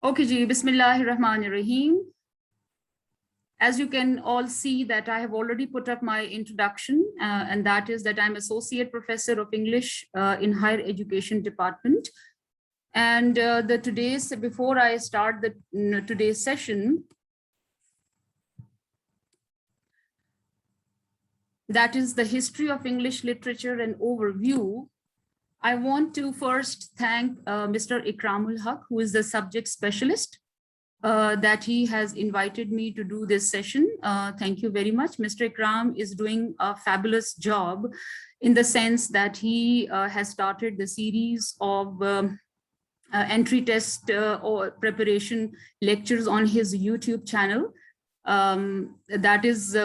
Okay, ji, Bismillahirrahmanirrahim. As you can all see that I have already put up my introduction, and that is that I'm Associate Professor of English in Higher Education Department. And before I start today's session, that is the history of English literature and overview, I want to first thank Mr. Ikramul Haq, who is the subject specialist, that he has invited me to do this session. Thank you very much. Mr. Ikram is doing a fabulous job in the sense that he has started the series of entry test or preparation lectures on his YouTube channel. That is,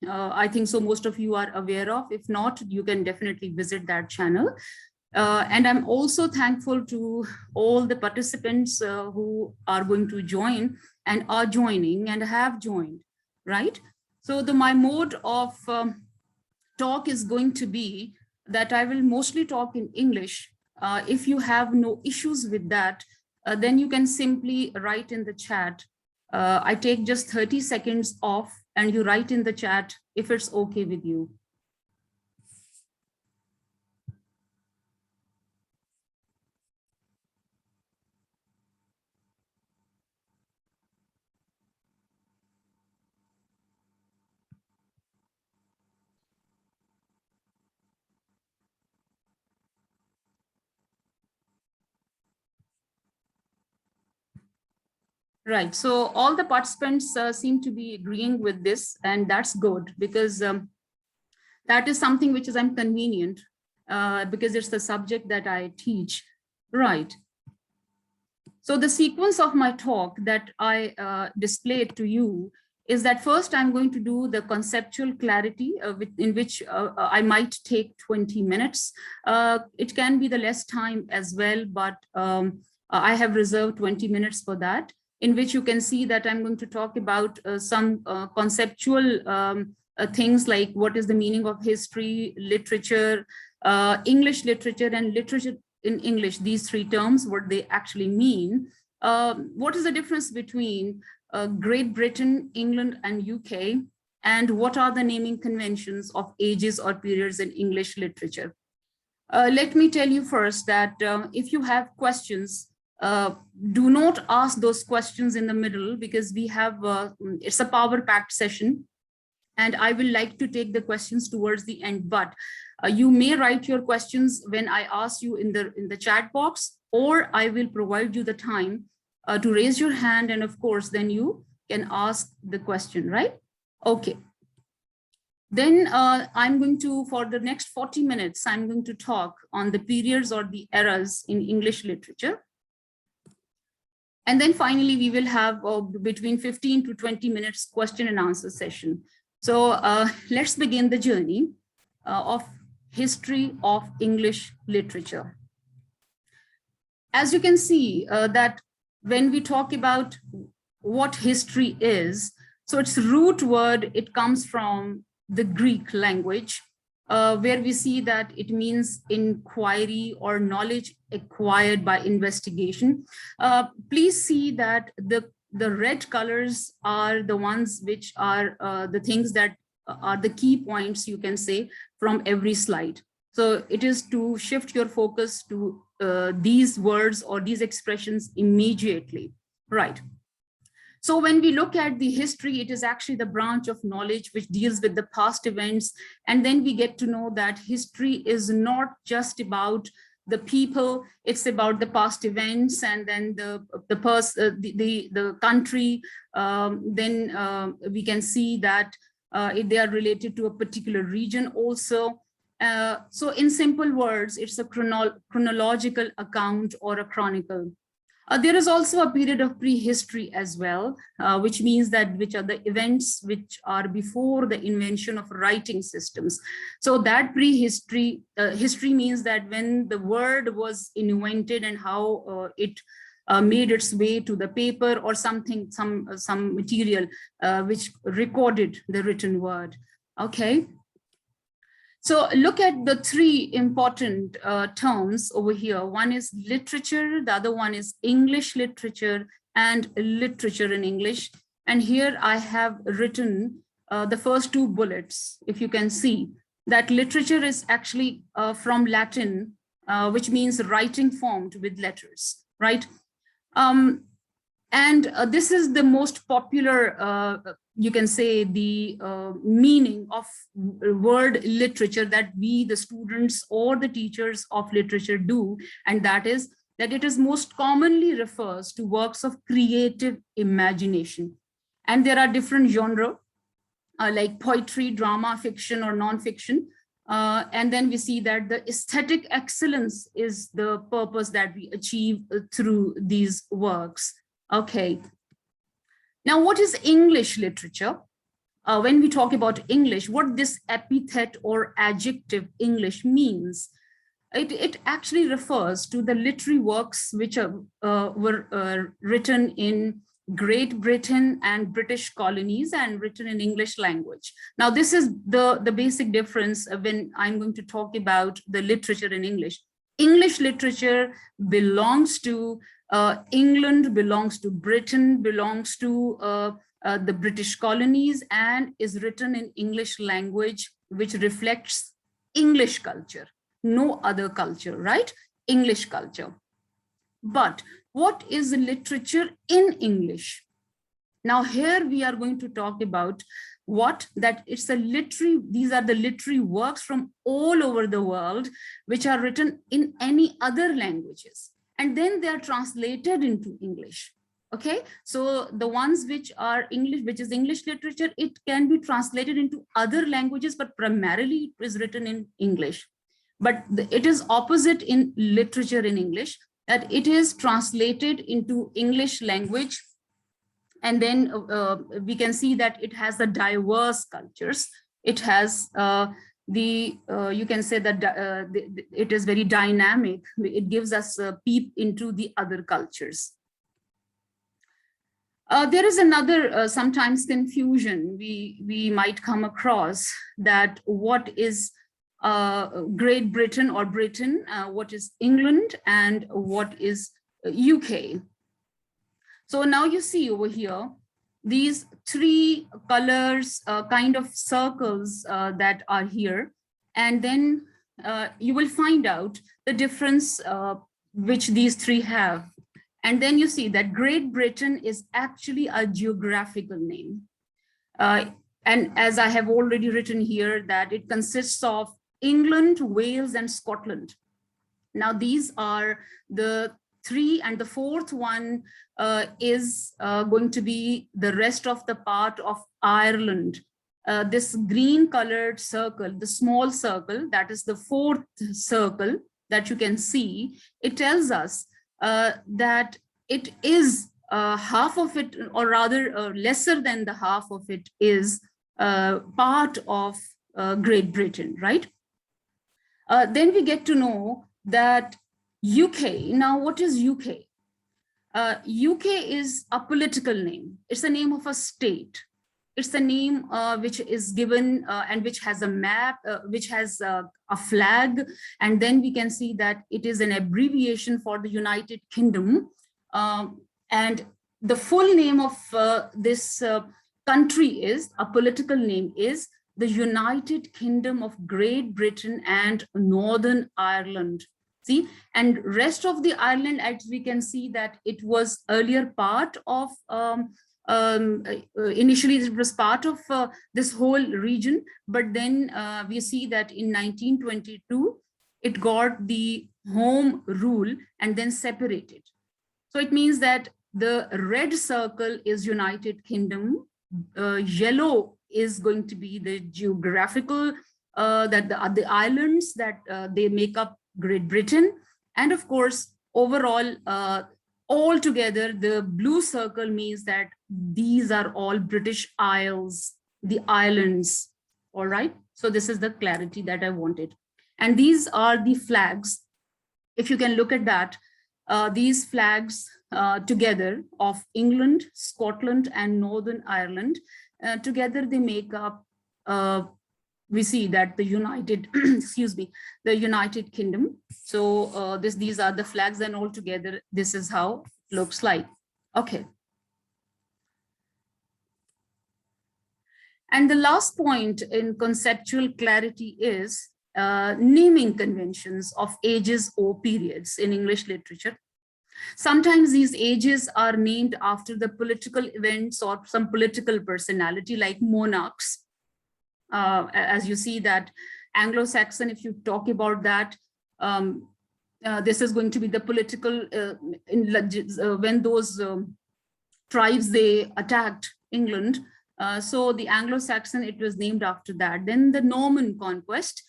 I think so most of you are aware of. If not, you can definitely visit that channel. And I'm also thankful to all the participants who are going to join and are joining and have joined, right? So my mode of talk is going to be that I will mostly talk in English. If you have no issues with that, then you can simply write in the chat. I take just 30 seconds off and you write in the chat if it's okay with you. Right, so all the participants seem to be agreeing with this, and that's good because that is something which is convenient because it's the subject that I teach. Right. So the sequence of my talk that I displayed to you is that first I'm going to do the conceptual clarity in which I might take 20 minutes. It can be the less time as well, but I have reserved 20 minutes for that, in which you can see that I'm going to talk about some conceptual things like what is the meaning of history, literature, English literature and literature in English, these three terms, what they actually mean. What is the difference between Great Britain, England, and UK? And what are the naming conventions of ages or periods in English literature? Let me tell you first that if you have questions, do not ask those questions in the middle because we have, it's a power-packed session and I will like to take the questions towards the end, but you may write your questions when I ask you in the chat box, or I will provide you the time to raise your hand, and of course, then you can ask the question, right? Okay. Then I'm going to, for the next 40 minutes, I'm going to talk on the periods or the eras in English literature. And then finally, we will have between 15 to 20 minutes question and answer session. So let's begin the journey of history of English literature. As you can see that when we talk about what history is, so its root word, it comes from the Greek language, where we see that it means inquiry or knowledge acquired by investigation. Please see that the red colors are the ones which are the things that are the key points, you can say, from every slide. So it is to shift your focus to these words or these expressions immediately, right? So when we look at the history, it is actually the branch of knowledge which deals with the past events. And then we get to know that history is not just about the people, it's about the past events, and then the country. Then we can see that they are related to a particular region also. So in simple words, it's a chronological account or a chronicle. There is also a period of prehistory as well, which means that which are the events which are before the invention of writing systems. So that prehistory history means that when the word was invented and how it made its way to the paper or something, some material which recorded the written word. Okay. So look at the three important terms over here. One is literature, the other one is English literature, and literature in English. And here I have written the first two bullets. If you can see that literature is actually from Latin, which means writing formed with letters, right? And this is the most popular, you can say, the meaning of word literature that we, the students or the teachers of literature, do. And that is that it is most commonly refers to works of creative imagination. And there are different genres like poetry, drama, fiction, or non-fiction. And then we see that the aesthetic excellence is the purpose that we achieve through these works. Okay. Now, what is English literature? When we talk about English, what this epithet or adjective English means, it actually refers to the literary works which were written in Great Britain and British colonies and written in English language. Now, this is the basic difference when I'm going to talk about the literature in English. English literature belongs to England, belongs to Britain, belongs to the British colonies, and is written in English language, which reflects English culture, no other culture, right? English culture. But what is literature in English? Now, here we are going to talk about these are the literary works from all over the world, which are written in any other languages. And then they are translated into English. Okay, so the ones which are English, which is English literature, it can be translated into other languages, but primarily it is written in English. But it is opposite in literature in English, that it is translated into English language. And then we can see that it has the diverse cultures. It has you can say that it is very dynamic. It gives us a peep into the other cultures. There is another sometimes confusion we might come across, that what is Great Britain or Britain, what is England, and what is UK. So now you see over here, these three colors, kind of circles that are here. And then you will find out the difference which these three have. And then you see that Great Britain is actually a geographical name. And as I have already written here, that it consists of England, Wales, and Scotland. Now, these are the three, and the fourth one is going to be the rest of the part of Ireland. This green colored circle, the small circle, that is the fourth circle that you can see. It tells us that it is half of it, or rather lesser than the half of it, is part of Great Britain, right? Then we get to know that UK. Now, what is UK? UK is a political name. It's the name of a state. It's the name which is given and which has a map, which has a flag. And then we can see that it is an abbreviation for the United Kingdom. And the full name of this country is, a political name is, the United Kingdom of Great Britain and Northern Ireland. See, and rest of the Ireland, as we can see that it was earlier part of, initially it was part of this whole region, but then we see that in 1922, it got the home rule and then separated. So it means that the red circle is United Kingdom, yellow is going to be the geographical, that the islands that they make up Great Britain. And of course, overall, all together, the blue circle means that these are all British Isles, the islands, all right? So this is the clarity that I wanted. And these are the flags. If you can look at that, these flags together of England, Scotland, and Northern Ireland, together they make up, we see that the United, excuse me, the United Kingdom. So these are the flags, and all together, this is how it looks like. Okay. And the last point in conceptual clarity is naming conventions of ages or periods in English literature. Sometimes these ages are named after the political events or some political personality like monarchs. As you see that Anglo-Saxon, if you talk about that, this is going to be the political, when those tribes, they attacked England. So the Anglo-Saxon, it was named after that. Then the Norman conquest,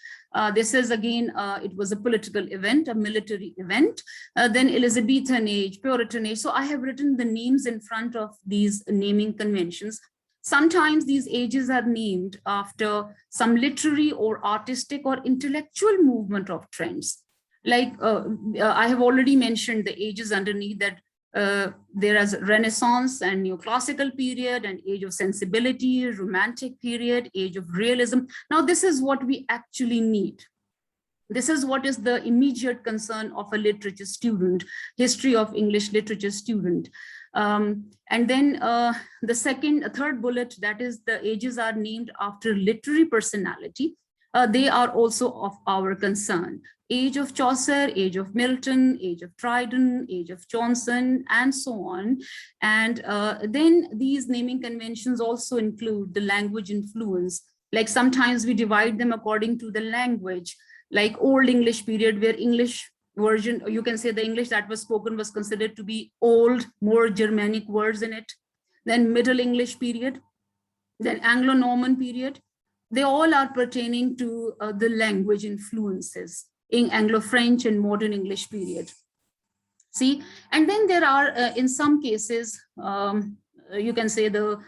this is again, it was a political event, a military event. Then Elizabethan age, Puritan age. So I have written the names in front of these naming conventions. Sometimes these ages are named after some literary or artistic or intellectual movement of trends. Like I have already mentioned the ages underneath that. There is Renaissance and Neoclassical period and age of sensibility, Romantic period, age of realism. Now, this is what we actually need. This is what is the immediate concern of a literature student, history of English literature student. And then the third bullet, that is the ages are named after literary personality. They are also of our concern. Age of Chaucer, age of Milton, age of Dryden, age of Johnson, and so on. And then these naming conventions also include the language influence. Like sometimes we divide them according to the language, like Old English period, where English version, or you can say the English that was spoken was considered to be old, more Germanic words in it. Then Middle English period, then Anglo-Norman period. They all are pertaining to the language influences in Anglo-French and modern English period. See, and then there are, in some cases, you can say the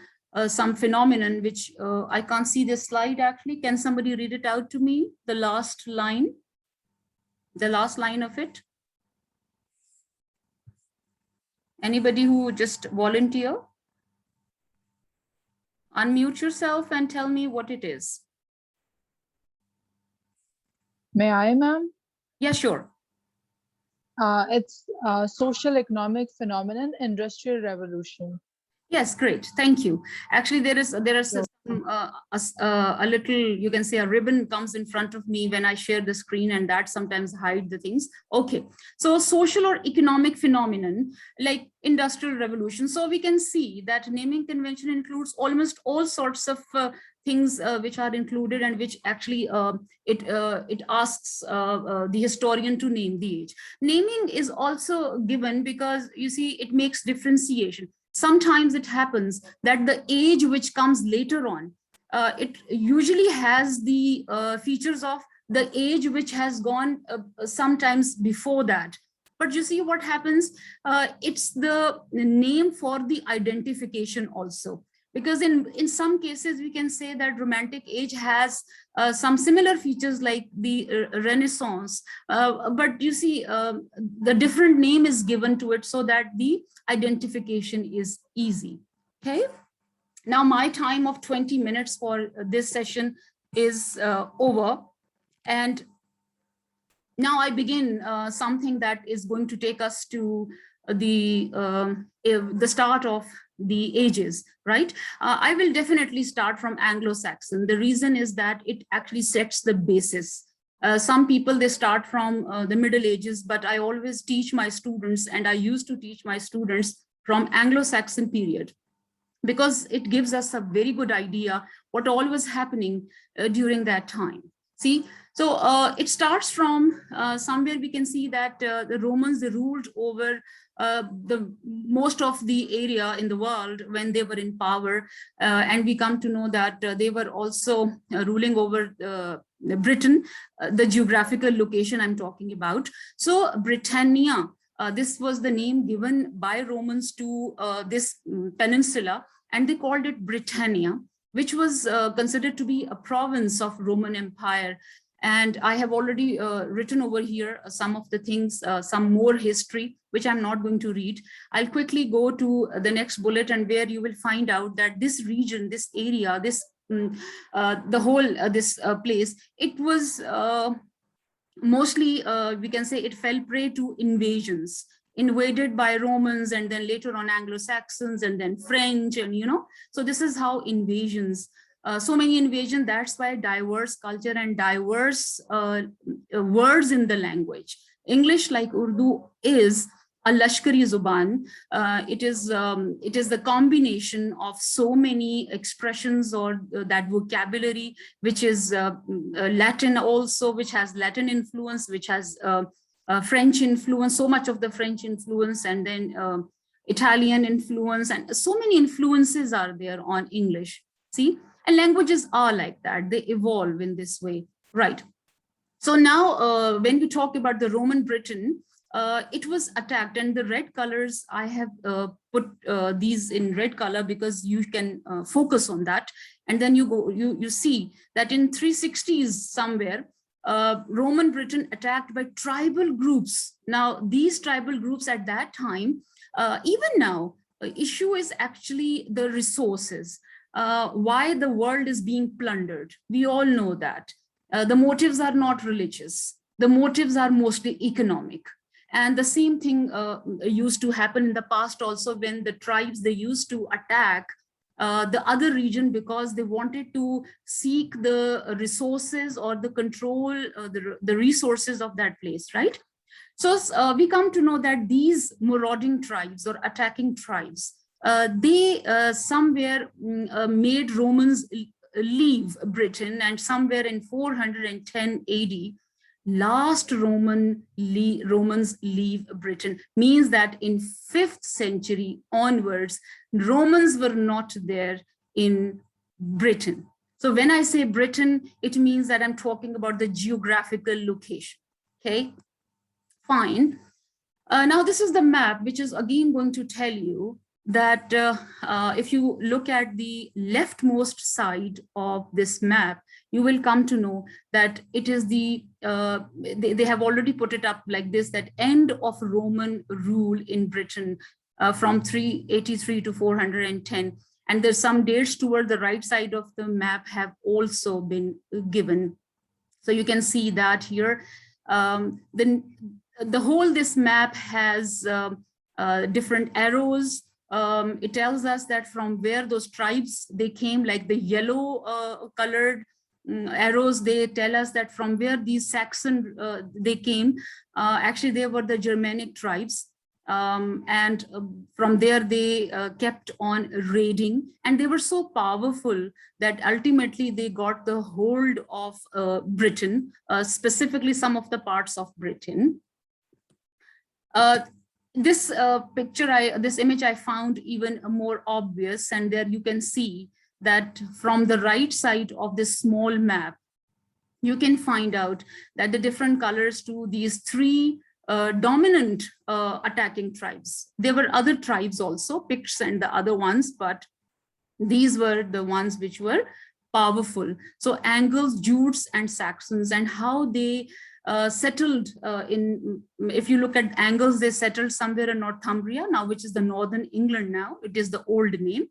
some phenomenon, which I can't see this slide actually. Can somebody read it out to me? The last line of it. Anybody who just volunteer? Unmute yourself and tell me what it is. May I, ma'am? Yeah, sure. It's social economic phenomenon, industrial revolution. Yes, great. Thank you. Actually, there is some, a little, you can say a ribbon comes in front of me when I share the screen, and that sometimes hide the things. Okay, so social or economic phenomenon like industrial revolution. So we can see that naming convention includes almost all sorts of things which are included, and which actually it asks the historian to name the age. Naming is also given because you see it makes differentiation. Sometimes it happens that the age which comes later on, it usually has the features of the age which has gone sometimes before that. But you see what happens, it's the name for the identification also. Because in some cases, we can say that Romantic age has some similar features like the Renaissance. But you see, the different name is given to it so that the identification is easy. Okay. Now my time of 20 minutes for this session is over. And now I begin something that is going to take us to the start of the ages, right? I will definitely start from Anglo-Saxon. The reason is that it actually sets the basis. Some people, they start from the Middle Ages, but I always teach my students, and I used to teach my students from Anglo-Saxon period, because it gives us a very good idea what all was happening during that time. See, so it starts from somewhere we can see that the Romans, they ruled over the most of the area in the world when they were in power, and we come to know that they were also ruling over Britain, the geographical location I'm talking about. So Britannia, this was the name given by Romans to this peninsula, and they called it Britannia, which was considered to be a province of Roman Empire. And I have already written over here some of the things, some more history, which I'm not going to read. I'll quickly go to the next bullet, and where you will find out that this region, this area, this the whole this place, it was mostly, we can say, it fell prey to invasions. invaded by Romans, and then later on Anglo-Saxons, and then French, and so this is how invasions, so many invasions. That's why diverse culture and diverse words in the language. English, like Urdu, is a Lashkari Zuban. It is the combination of so many expressions, or that vocabulary, which is Latin also, which has Latin influence, which has French influence, so much of the French influence, and then Italian influence, and so many influences are there on English. See, and languages are like that. They evolve in this way, right? So now when we talk about the Roman Britain, it was attacked, and the red colors, I have put these in red color because you can focus on that. And then you see that in 360s somewhere, Roman Britain attacked by tribal groups. Now, these tribal groups at that time, even now, issue is actually the resources. Why the world is being plundered. We all know that. The motives are not religious. The motives are mostly economic. And the same thing used to happen in the past also, when the tribes, they used to attack the other region because they wanted to seek the resources or the control, the resources of that place, right? So we come to know that these marauding tribes or attacking tribes, they somewhere made Romans leave Britain, and somewhere in 410 AD, last Romans leave Britain, means that in 5th century onwards, Romans were not there in Britain. So when I say Britain, it means that I'm talking about the geographical location, okay? Fine. Now this is the map, which is again going to tell you that if you look at the leftmost side of this map, you will come to know that it is the, they have already put it up like this, that end of Roman rule in Britain from 383 to 410. And there's some dates toward the right side of the map have also been given. So you can see that here. Then the whole, this map has different arrows. It tells us that from where those tribes, they came, like the yellow colored arrows, they tell us that from where these Saxon, they came, actually they were the Germanic tribes. And from there they kept on raiding, and they were so powerful that ultimately they got the hold of Britain, specifically some of the parts of Britain. This picture, this image I found even more obvious, and there you can see that from the right side of this small map, you can find out that the different colors to these three dominant attacking tribes. There were other tribes also, Picts and the other ones, but these were the ones which were powerful. So Angles, Jutes, and Saxons, and how they settled in, if you look at Angles, they settled somewhere in Northumbria now, which is the northern England now. It is the old name.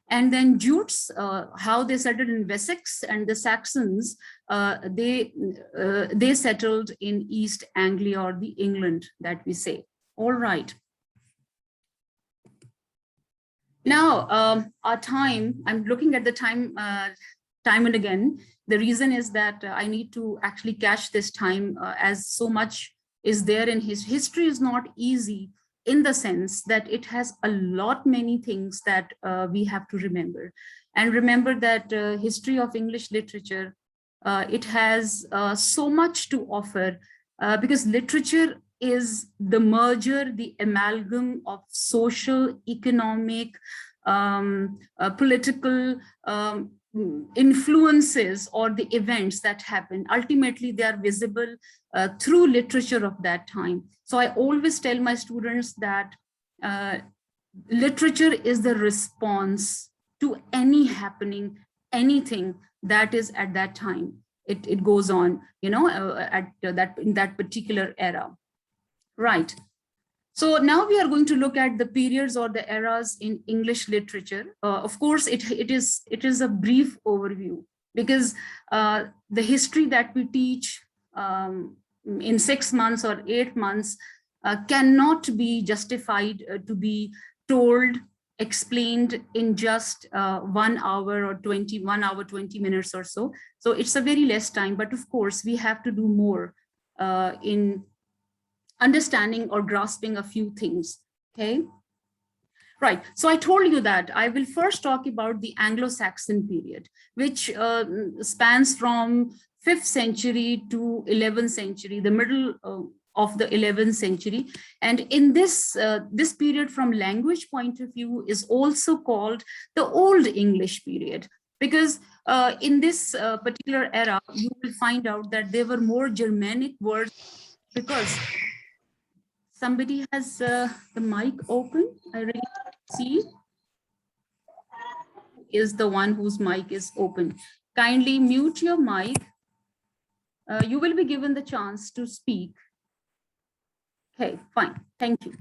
And then Jutes, how they settled in Wessex, and the Saxons, they settled in East Anglia, or the England that we say. All right. Now, our time, I'm looking at the time, time and again. The reason is that I need to actually catch this time, as so much is there in his history is not easy, in the sense that it has a lot many things that we have to remember. And remember that history of English literature, it has so much to offer, because literature is the merger, the amalgam of social, economic, political influences, or the events that happen. Ultimately, they are visible through literature of that time. So I always tell my students that literature is the response to any happening, anything that is at that time. It goes on, you know, at that, in that particular era. Right. So now we are going to look at the periods or the eras in English literature. Of course, it is a brief overview, because the history that we teach in 6 months or 8 months, cannot be justified to be told, explained in just 1 hour or 1 hour, 20 minutes or so. So it's a very less time, but of course we have to do more in understanding or grasping a few things, okay? Right, so I told you that I will first talk about the Anglo-Saxon period, which spans from 5th century to 11th century, the middle of the 11th century. And in this period, from language point of view, is also called the Old English period, because in this particular era, you will find out that there were more Germanic words, because somebody has the mic open. I really see is the one whose mic is open. Kindly mute your mic. You will be given the chance to speak. Okay, fine. Thank you.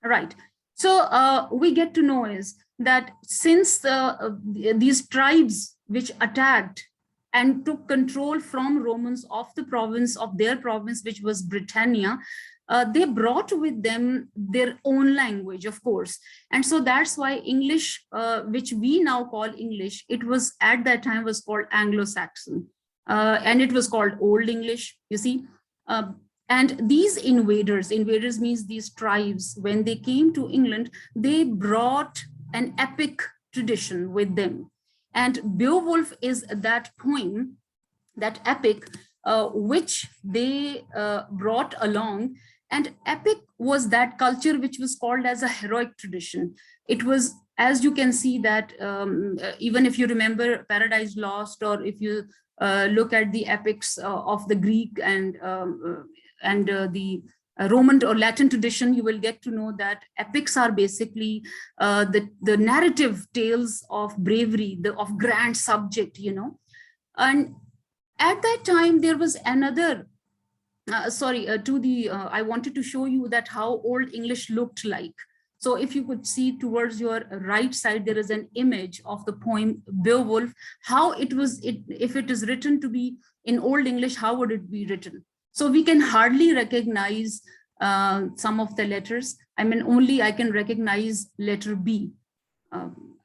All right. So we get to know is that since these tribes which attacked and took control from Romans of the province of their province, which was Britannia, they brought with them their own language, of course. And so that's why English, which we now call English, it was at that time was called Anglo-Saxon, and it was called Old English, you see. And these invaders means these tribes, when they came to England, they brought an epic tradition with them. And Beowulf is that poem, that epic, which they brought along. And epic was that culture which was called as a heroic tradition. It was, as you can see, that even if you remember Paradise Lost, or if you look at the epics of the Greek and the Roman or Latin tradition, you will get to know that epics are basically the narrative tales of bravery, of grand subject, you know. And at that time, there was another, I wanted to show you that how Old English looked like. So if you could see towards your right side, there is an image of the poem Beowulf, how it was, if it is written to be in Old English, how would it be written? So we can hardly recognize some of the letters. I mean, only I can recognize letter B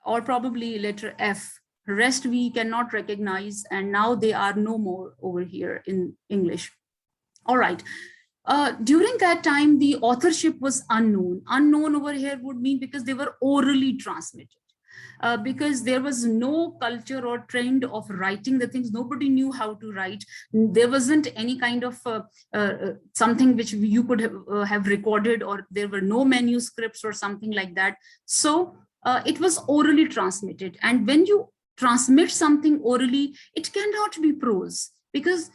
or probably letter F. Rest we cannot recognize, and now they are no more over here in English. All right. During that time, the authorship was unknown. Unknown over here would mean because they were orally transmitted. Because there was no culture or trend of writing the things. Nobody knew how to write. There wasn't any kind of something which you could have recorded, or there were no manuscripts or something like that. So it was orally transmitted. And when you transmit something orally, it cannot be prose, because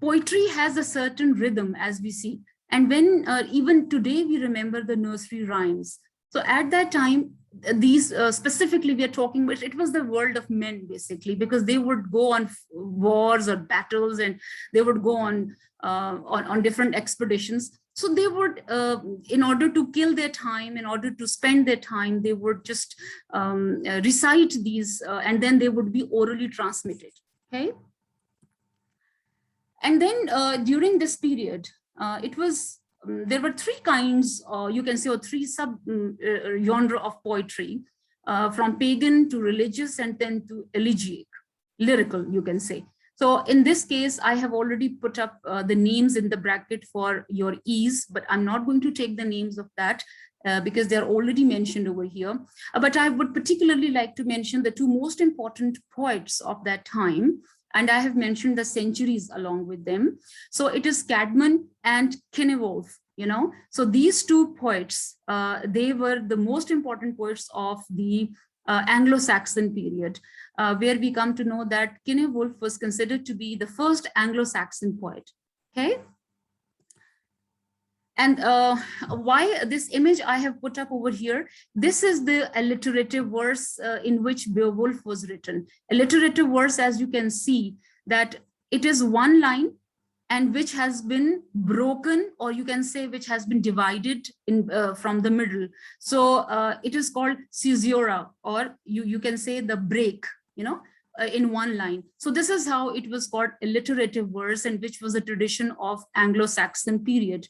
poetry has a certain rhythm, as we see. And when even today we remember the nursery rhymes. So at that time, these specifically we are talking about, it was the world of men basically, because they would go on wars or battles, and they would go on different expeditions. So they would, in order to kill their time, in order to spend their time, they would just recite these, and then they would be orally transmitted. Okay. And then during this period, there were three kinds, you can say, or three sub genre of poetry, from pagan to religious, and then to elegiac, lyrical, you can say. So in this case, I have already put up the names in the bracket for your ease, but I'm not going to take the names of that because they're already mentioned over here. But I would particularly like to mention the two most important poets of that time. And I have mentioned the centuries along with them. So it is Cadman and Cynewulf, you know. So these two poets, they were the most important poets of the Anglo-Saxon period, where we come to know that Cynewulf was considered to be the first Anglo-Saxon poet, okay? And why this image I have put up over here, this is the alliterative verse in which Beowulf was written. Alliterative verse, as you can see, that it is one line and which has been broken, or you can say which has been divided in from the middle. So it is called caesura, or you can say the break, you know, in one line. So this is how it was called alliterative verse, and which was a tradition of Anglo-Saxon period.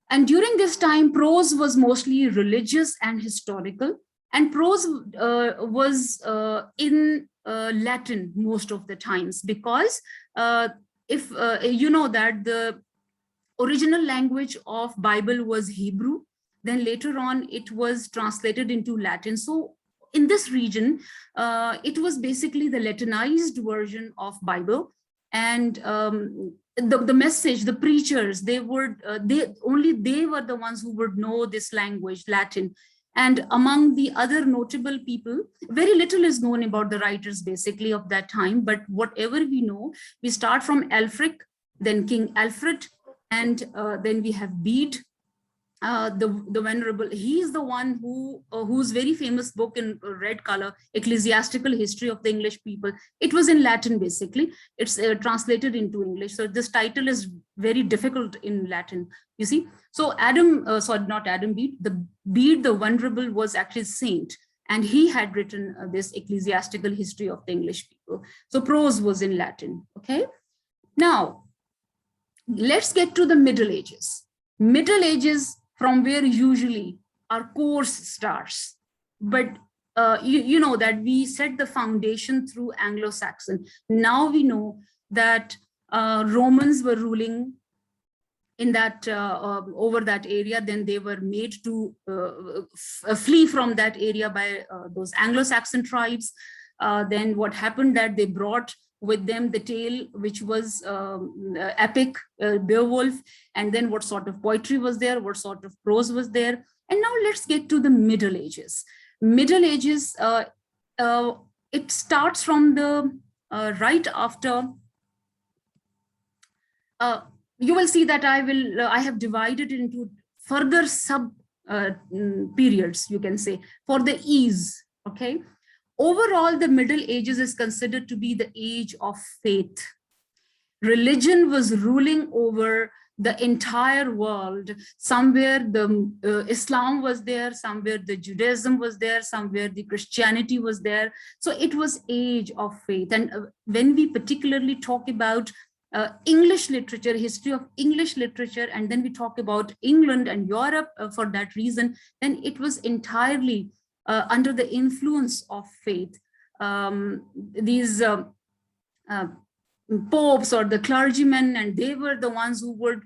And during this time, prose was mostly religious and historical, and prose was in Latin most of the times, because if you know that the original language of Bible was Hebrew, then later on it was translated into Latin. So in this region, it was basically the Latinized version of Bible. And the message, the preachers, they were the ones who would know this language, Latin. And among the other notable people, very little is known about the writers basically of that time, but whatever we know, we start from Alfric, then King Alfred, and then we have Bede, the venerable. He is the one whose very famous book in red color, Ecclesiastical History of the English People. It was in Latin basically. It's translated into English. So this title is very difficult in Latin, you see. So not Adam Bede, the Bede the Venerable was actually saint, and he had written this Ecclesiastical History of the English People. So prose was in Latin, okay? Now, let's get to the Middle Ages. Middle Ages, from where usually our course starts. But you know that we set the foundation through Anglo-Saxon. Now we know that Romans were ruling in that over that area. Then they were made to flee from that area by those Anglo-Saxon tribes. Then what happened, that they brought with them the tale, which was epic, Beowulf, and then what sort of poetry was there, what sort of prose was there. And now let's get to the Middle Ages. Middle Ages, it starts from the right after, you will see that I have divided it into further sub periods, you can say, for the ease, okay? Overall, the Middle Ages is considered to be the age of faith. Religion was ruling over the entire world. Somewhere the Islam was there, somewhere the Judaism was there, somewhere the Christianity was there. So it was age of faith. And when we particularly talk about English literature, history of English literature, and then we talk about England and Europe for that reason, then it was entirely under the influence of faith. These popes or the clergymen, and they were the ones who would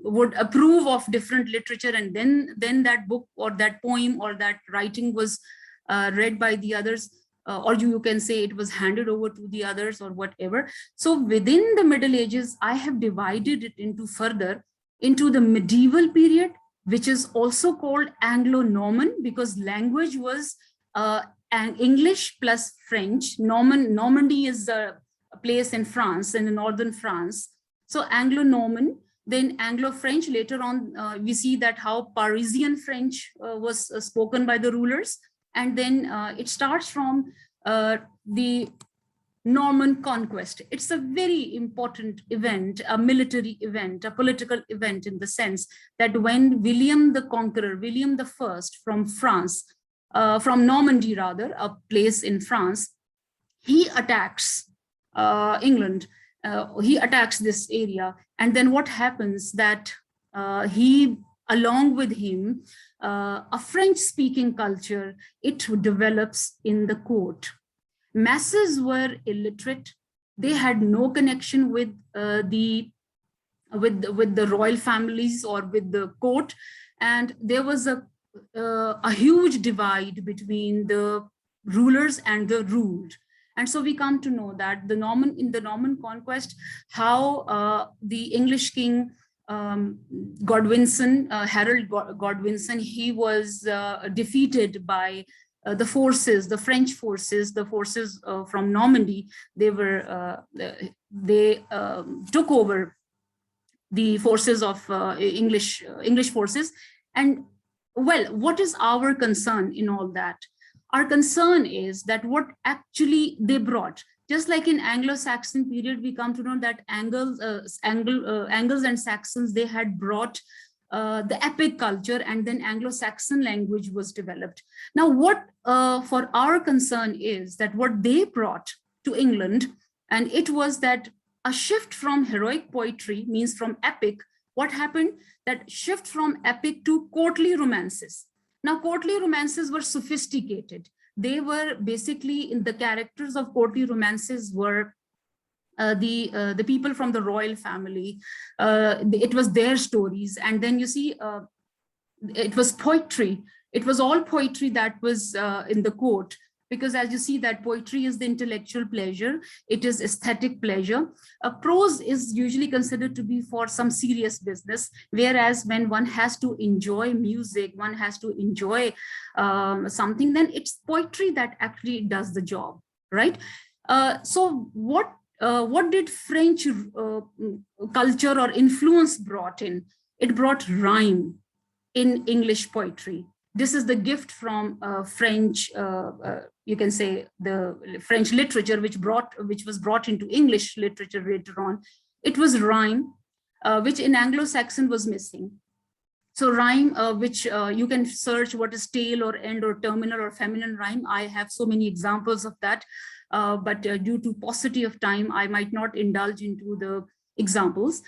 would approve of different literature, and then that book or that poem or that writing was read by the others, or you can say it was handed over to the others or whatever. So within the Middle Ages, I have divided it into further into the medieval period, which is also called Anglo-Norman, because language was English plus French. Normandy is a place in France, in northern France. So Anglo-Norman, then Anglo-French. Later on, we see that how Parisian French was spoken by the rulers. And then it starts from the Norman conquest. It's a very important event, a military event, a political event, in the sense that when William the Conqueror, William the First from France, from Normandy rather, a place in France, he attacks England. He attacks this area. And then what happens, that he, along with him, a French-speaking culture, it develops in the court. Masses were illiterate. They had no connection with the royal families or with the court, and there was a huge divide between the rulers and the ruled. And so we come to know that in the Norman conquest, how the English king Godwinson, Harold Godwinson, he was defeated by the forces, the French forces, the forces from Normandy. They took over the forces of English forces. And well, what is our concern in all that? Our concern is that what actually they brought, just like in Anglo-Saxon period, we come to know that Angles and Saxons, they had brought the epic culture, and then Anglo-Saxon language was developed. Now, what for our concern is that what they brought to England, and it was that a shift from heroic poetry, means from epic. What happened? That shift from epic to courtly romances. Now, courtly romances were sophisticated. They were basically, in the characters of courtly romances were the people from the royal family. It was their stories. And then you see, it was poetry. It was all poetry that was in the court, because as you see that poetry is the intellectual pleasure, it is aesthetic pleasure. Prose is usually considered to be for some serious business, whereas when one has to enjoy music, one has to enjoy something, then it's poetry that actually does the job, right? So what did French culture or influence brought in? It brought rhyme in English poetry. This is the gift from French, you can say the French literature, which was brought into English literature later on. It was rhyme, which in Anglo-Saxon was missing. So rhyme, which you can search what is tail or end or terminal or feminine rhyme. I have so many examples of that, but due to paucity of time, I might not indulge into the examples.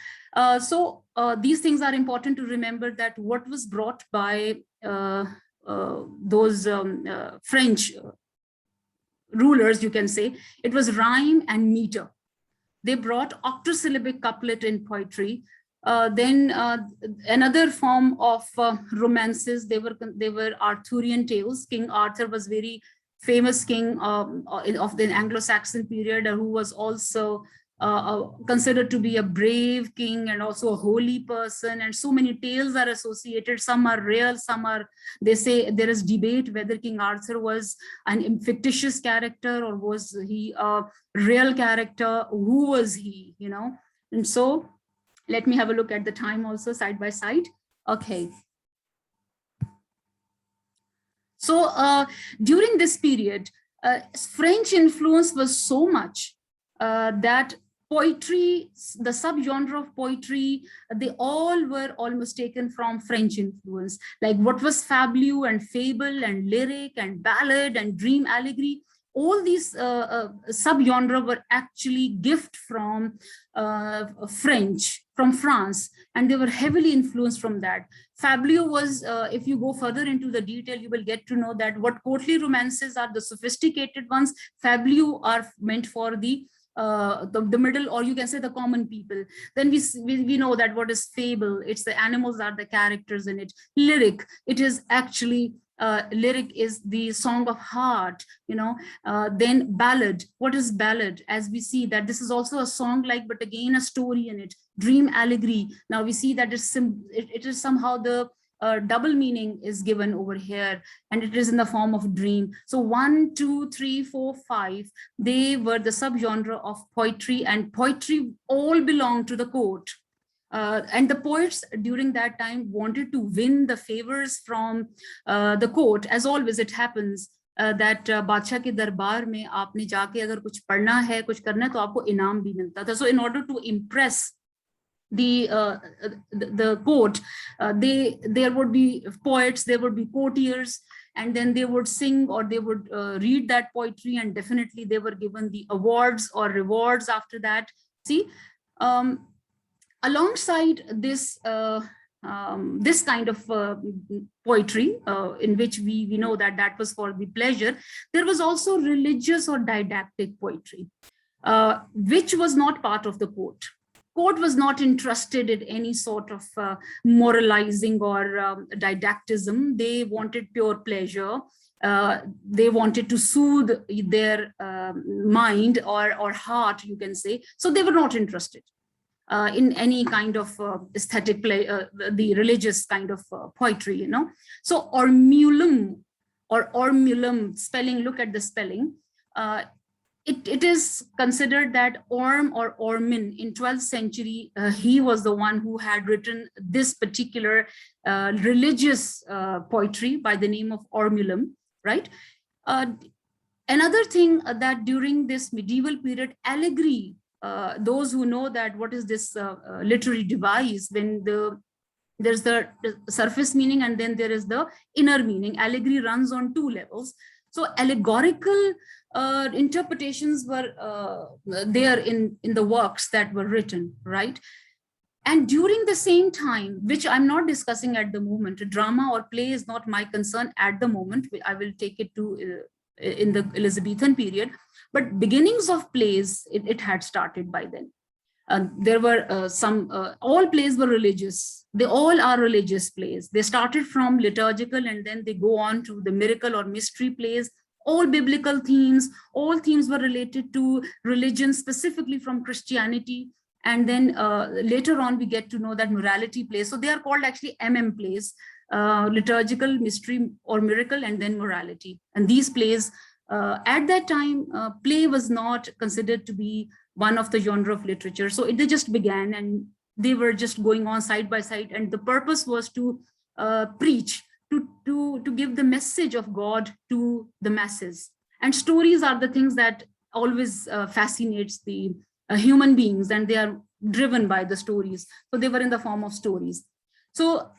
So these things are important to remember, that what was brought by those French rulers, you can say, it was rhyme and meter. They brought octosyllabic couplet in poetry. Then another form of romances, they were Arthurian tales. King Arthur was very famous king of the Anglo-Saxon period, who was also considered to be a brave king and also a holy person, and so many tales are associated. Some are real, some are, they say there is debate whether King Arthur was an fictitious character or was he a real character. Who was he, you know? And so let me have a look at the time also side by side. Okay. So during this period, French influence was so much that poetry, the subgenre of poetry, they all were almost taken from French influence. Like what was fableau and fable and lyric and ballad and dream allegory, all these subgenre were actually gift from French, from France, and they were heavily influenced from that. Fableau was, if you go further into the detail, you will get to know that what courtly romances are the sophisticated ones, fableau are meant for the middle, or you can say the common people. Then we know that what is fable, it's the animals are the characters in it. Lyric, it is actually lyric is the song of heart, you know. Then ballad, what is ballad? As we see that this is also a song like, but again a story in it. Dream allegory, now we see that it is somehow the double meaning is given over here, and it is in the form of dream. So 1, 2, 3, 4, 5, they were the subgenre of poetry, and poetry all belonged to the court. And the poets during that time wanted to win the favors from the court. As always, it happens that बादशाह के दरबार में आपने जाके अगर कुछ पढ़ना है, कुछ करना है, तो आपको इनाम भी मिलता था. So in order to impress the court, there would be poets, there would be courtiers, and then they would sing or they would read that poetry, and definitely they were given the awards or rewards after that. See, alongside this this kind of poetry, in which we know that was for the pleasure, there was also religious or didactic poetry, which was not part of the court. Court was not interested in any sort of moralizing or didactism. They wanted pure pleasure. They wanted to soothe their mind or heart, you can say. So they were not interested in any kind of aesthetic play, the religious kind of poetry, you know. So ormulum or ormulum, spelling, look at the spelling. It is considered that Orm or Ormin in 12th century, he was the one who had written this particular religious poetry by the name of Ormulum, right? Another thing that during this medieval period, allegory, those who know that what is this literary device, when there's the surface meaning and then there is the inner meaning. Allegory runs on two levels. So allegorical interpretations were there in the works that were written, right? And during the same time, which I'm not discussing at the moment, drama or play is not my concern at the moment. I will take it to in the Elizabethan period, but beginnings of plays, it had started by then. There were all plays were religious. They all are religious plays. They started from liturgical and then they go on to the miracle or mystery plays, all biblical themes. All themes were related to religion, specifically from Christianity. And then later on, we get to know that morality plays. So they are called actually plays, liturgical, mystery or miracle, and then morality. And these plays, at that time, play was not considered to be one of the genre of literature. So they just began and they were just going on side by side. And the purpose was to preach, to give the message of God to the masses. And stories are the things that always fascinates the human beings, and they are driven by the stories. So they were in the form of stories. So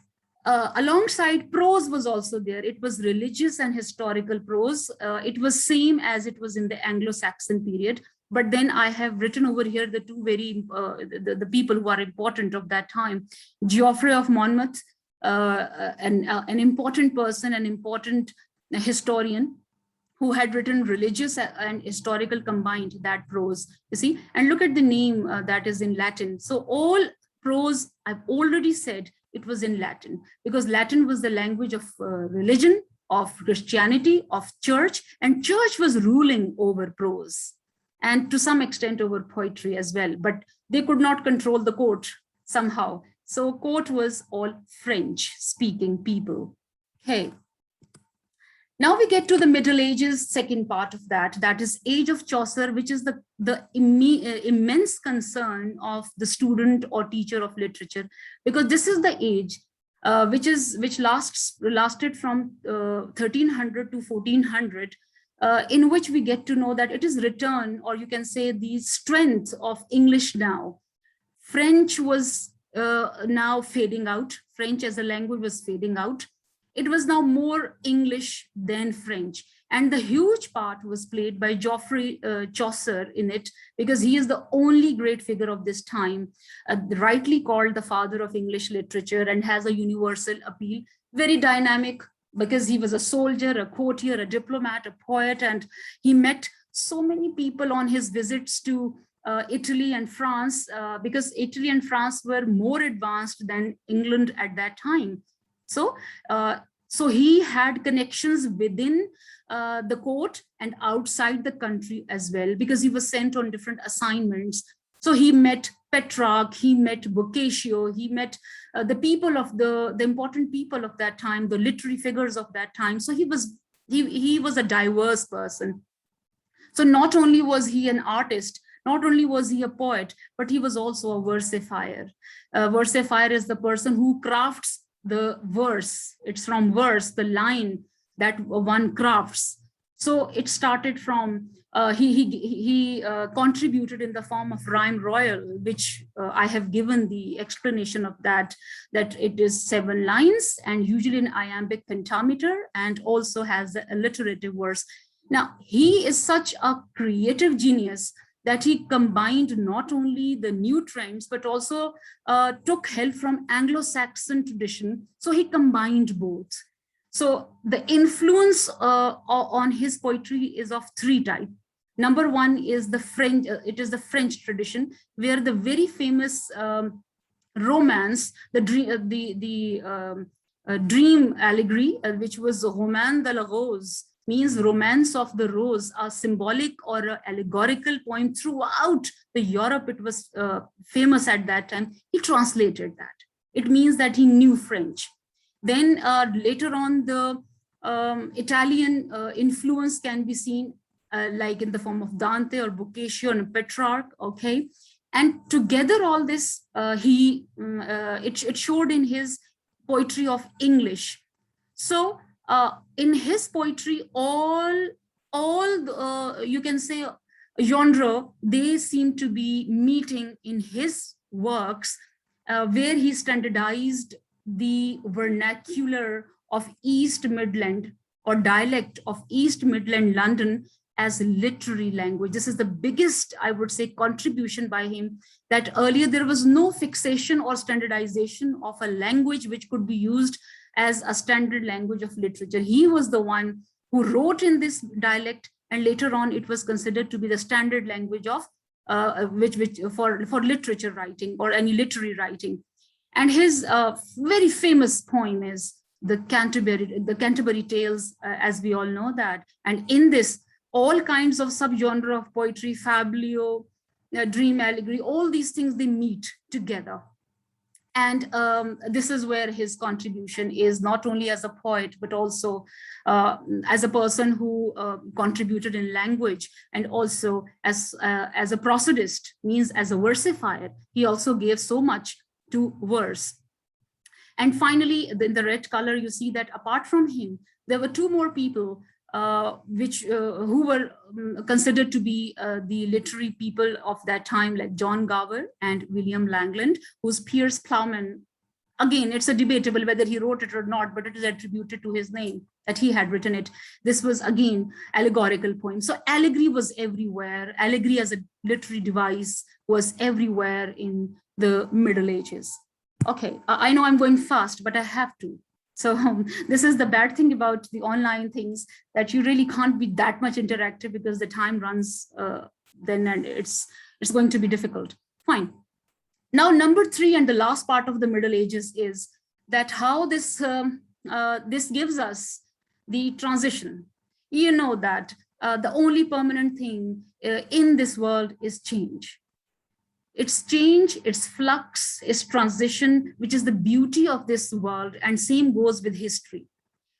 alongside, prose was also there. It was religious and historical prose. It was same as it was in the Anglo-Saxon period. But then I have written over here the two very, the people who are important of that time. Geoffrey of Monmouth, an important person, an important historian, who had written religious and historical combined, that prose, you see. And look at the name that is in Latin. So all prose, I've already said, it was in Latin, because Latin was the language of religion, of Christianity, of church, and church was ruling over prose, and to some extent over poetry as well. But they could not control the court somehow. So court was all French speaking people. Okay. Now we get to the Middle Ages, second part of that. That is Age of Chaucer, which is the immense concern of the student or teacher of literature, because this is the age which lasted from 1300 to 1400, in which we get to know that it is return, or you can say the strength of English now. French was now fading out. French as a language was fading out. It was now more English than French. And the huge part was played by Geoffrey Chaucer in it, because he is the only great figure of this time, rightly called the father of English literature, and has a universal appeal, very dynamic, because he was a soldier, a courtier, a diplomat, a poet, and he met so many people on his visits to Italy and France, because Italy and France were more advanced than England at that time. So, so he had connections within the court and outside the country as well, because he was sent on different assignments. So he met Petrarch, he met Boccaccio, he met the people of the important people of that time, the literary figures of that time. So he was a diverse person. So not only was he an artist, not only was he a poet, but he was also a versifier. Versifier is the person who crafts the verse. It's from verse, the line that one crafts. So it started from, he contributed in the form of rhyme royal, which I have given the explanation of that it is 7 lines and usually in iambic pentameter, and also has a alliterative verse. Now, he is such a creative genius that he combined not only the new trends, but also took help from Anglo-Saxon tradition. So he combined both. So the influence on his poetry is of 3 types. Number 1 is the French, it is the French tradition, where the very famous romance, the dream allegory, which was Roman de la Rose, means romance of the rose, a symbolic or allegorical poem throughout the Europe. It was famous at that time. He translated that. It means that he knew French. Then later on, the Italian influence can be seen like in the form of Dante or Boccaccio and Petrarch, okay? And together all this, it showed in his poetry of English. So in his poetry, all you can say genre, they seem to be meeting in his works, where he standardized the vernacular of East Midland or dialect of East Midland London, as literary language. This is the biggest, I would say, contribution by him, that earlier there was no fixation or standardization of a language which could be used as a standard language of literature. He was the one who wrote in this dialect, and later on it was considered to be the standard language of which for literature writing or any literary writing. And his very famous poem is the Canterbury Tales, as we all know that. And in this, all kinds of subgenre of poetry, fablio, dream allegory, all these things, they meet together. And this is where his contribution is, not only as a poet, but also as a person who contributed in language, and also as a prosodist, means as a versifier. He also gave so much to verse. And finally, in the red color, you see that apart from him, there were two more people who were considered to be the literary people of that time, like John Gower and William Langland, whose Piers Plowman, again, it's a debatable whether he wrote it or not, but it is attributed to his name that he had written it. This was, again, allegorical poem. So allegory was everywhere. Allegory as a literary device was everywhere in the Middle Ages. Okay, I know I'm going fast, but I have to. So this is the bad thing about the online things, that you really can't be that much interactive because the time runs then, and it's going to be difficult. Fine. Now, number 3 and the last part of the Middle Ages is that how this gives us the transition. You know that the only permanent thing in this world is change. It's change, it's flux, it's transition, which is the beauty of this world, and same goes with history.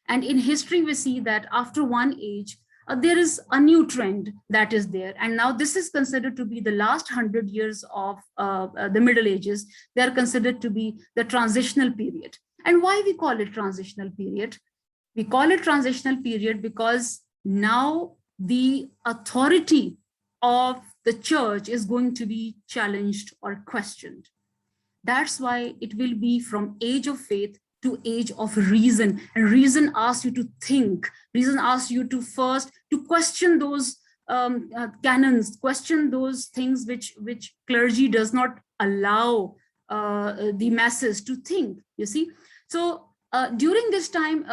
And in history, we see that after one age, there is a new trend that is there. And now this is considered to be the last 100 years of the Middle Ages. They are considered to be the transitional period. And why we call it transitional period? We call it transitional period because now the authority of the church is going to be challenged or questioned. That's why it will be from age of faith to age of reason. And reason asks you to think. Reason asks you to first to question those canons, question those things which clergy does not allow the masses to think, you see. So during this time,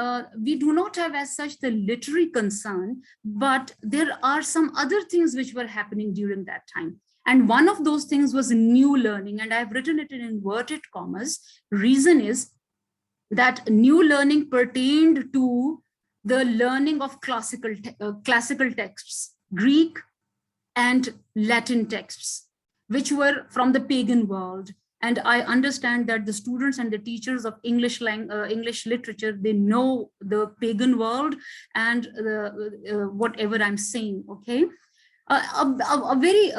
we do not have as such the literary concern, but there are some other things which were happening during that time. And one of those things was new learning, and I've written it in inverted commas. Reason is that new learning pertained to the learning of classical texts, Greek and Latin texts, which were from the pagan world. And I understand that the students and the teachers of English literature, they know the pagan world and whatever I'm saying, okay? A very,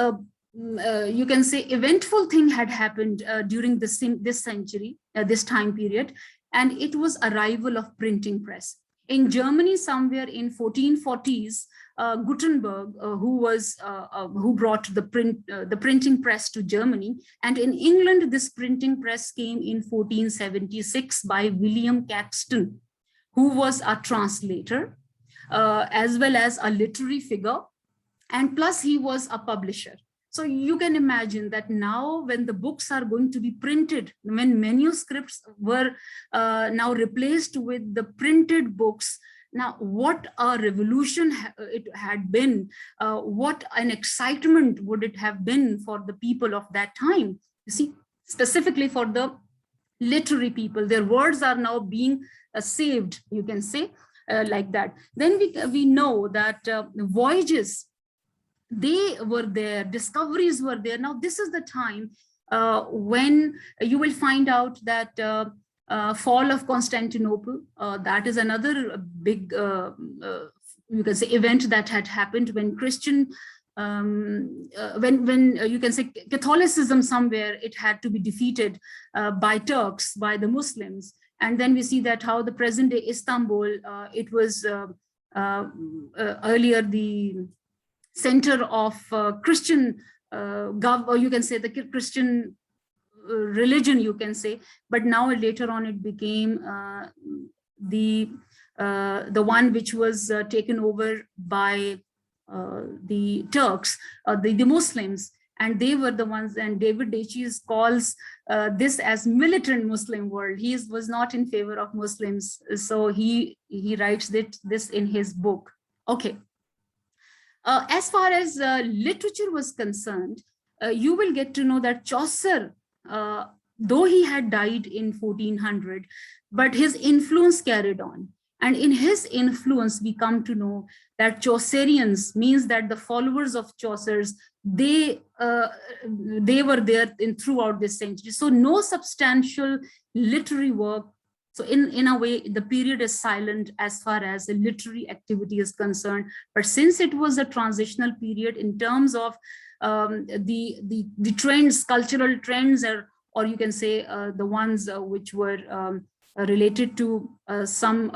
you can say, eventful thing had happened during this century, this time period, and it was arrival of printing press. In Germany, somewhere in 1440s, Gutenberg, who brought the printing press to Germany, and in England, this printing press came in 1476 by William Caxton, who was a translator as well as a literary figure, and plus he was a publisher. So you can imagine that now when the books are going to be printed, when manuscripts were now replaced with the printed books, now what a revolution it had been, what an excitement would it have been for the people of that time. You see, specifically for the literary people, their words are now being saved, you can say, like that. Then we know that voyages, they were there, discoveries were there. Now this is the time when you will find out that fall of Constantinople, that is another big, you can say, event that had happened when Christian, when you can say Catholicism somewhere, it had to be defeated by Turks, by the Muslims. And then we see that how the present day Istanbul, it was earlier the center of Christian, or you can say the Christian religion, you can say, but now later on it became the one which was taken over by the Turks, the Muslims, and they were the ones, and David Deches calls this as militant Muslim world. He was not in favor of Muslims, so he writes this in his book. Okay. As far as literature was concerned, you will get to know that Chaucer, though he had died in 1400, but his influence carried on. And in his influence, we come to know that Chaucerians means that the followers of Chaucer's, they were there throughout this century. So no substantial literary work. So in a way, the period is silent as far as the literary activity is concerned. But since it was a transitional period in terms of the trends, cultural trends, or you can say the ones which were related to some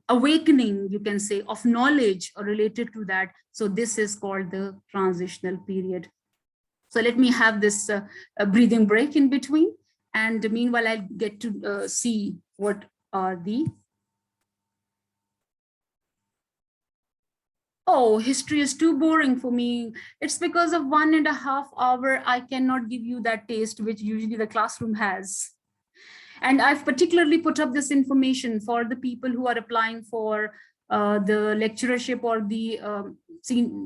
awakening, you can say, of knowledge or related to that. So this is called the transitional period. So let me have this breathing break in between. And meanwhile, I'll get to see what are the... Oh, history is too boring for me. It's because of 1.5 hours, I cannot give you that taste which usually the classroom has. And I've particularly put up this information for the people who are applying for the lecturership or the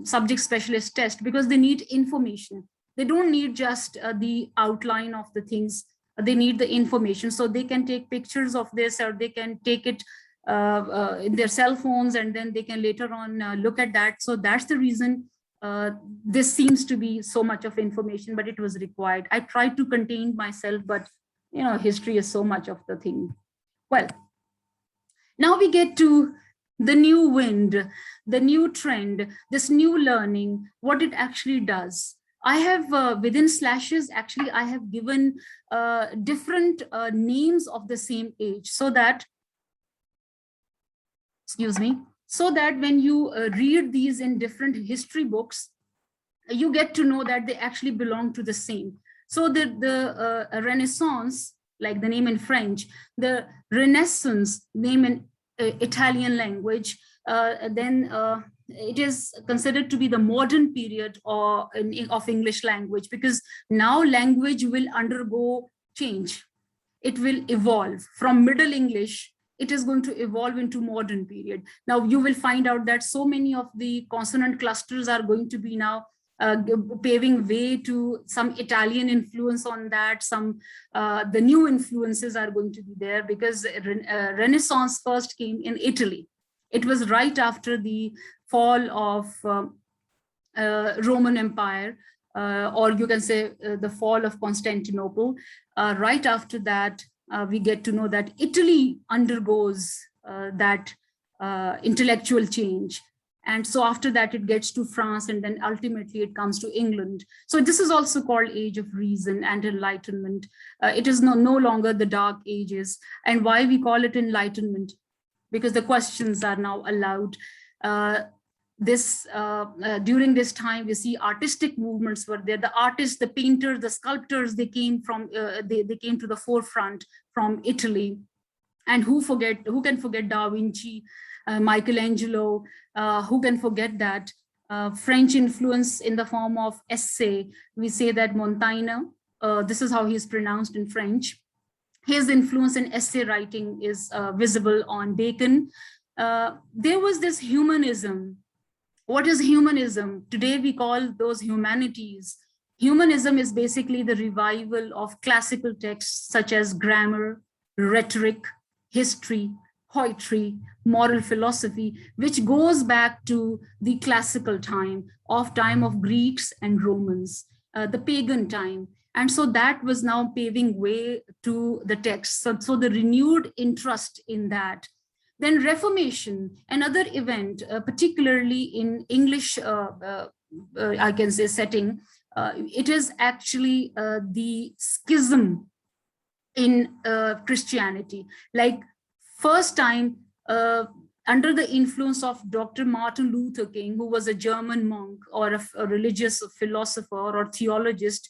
subject specialist test, because they need information. They don't need just the outline of the things. They need the information, so they can take pictures of this, or they can take it in their cell phones, and then they can later on look at that. So that's the reason this seems to be so much of information, but it was required. I tried to contain myself, but you know, history is so much of the thing. Well, now we get to the new wind, the new trend, this new learning, what it actually does. I have within slashes, actually, I have given different names of the same age, so that, excuse me, so that when you read these in different history books, you get to know that they actually belong to the same. So the Renaissance, like the name in French, the Renaissance, name in Italian language, then it is considered to be the modern period of English language, because now language will undergo change. It will evolve from Middle English. It is going to evolve into modern period. Now you will find out that so many of the consonant clusters are going to be now paving way to some Italian influence on that. Some the new influences are going to be there, because Renaissance first came in Italy. It was right after the fall of Roman Empire, or you can say the fall of Constantinople. Right after that, we get to know that Italy undergoes that intellectual change. And so after that, it gets to France, and then ultimately it comes to England. So this is also called Age of Reason and Enlightenment. It is no longer the Dark Ages. And why we call it Enlightenment? Because the questions are now allowed. During this time, we see artistic movements were there. The artists, the painters, the sculptors, they came from they came to the forefront from Italy. And who can forget Da Vinci, Michelangelo? Who can forget that? French influence in the form of essay. We say that Montaigne, this is how he's pronounced in French. His influence in essay writing is visible on Bacon. There was this humanism. What is humanism? Today we call those humanities. Humanism is basically the revival of classical texts such as grammar, rhetoric, history, poetry, moral philosophy, which goes back to the classical time of Greeks and Romans, the pagan time. And so that was now paving way to the text. So the renewed interest in that. Then Reformation, another event, particularly in English, I can say setting, it is actually the schism in Christianity. Like first time under the influence of Dr. Martin Luther King, who was a German monk or a religious philosopher or theologist,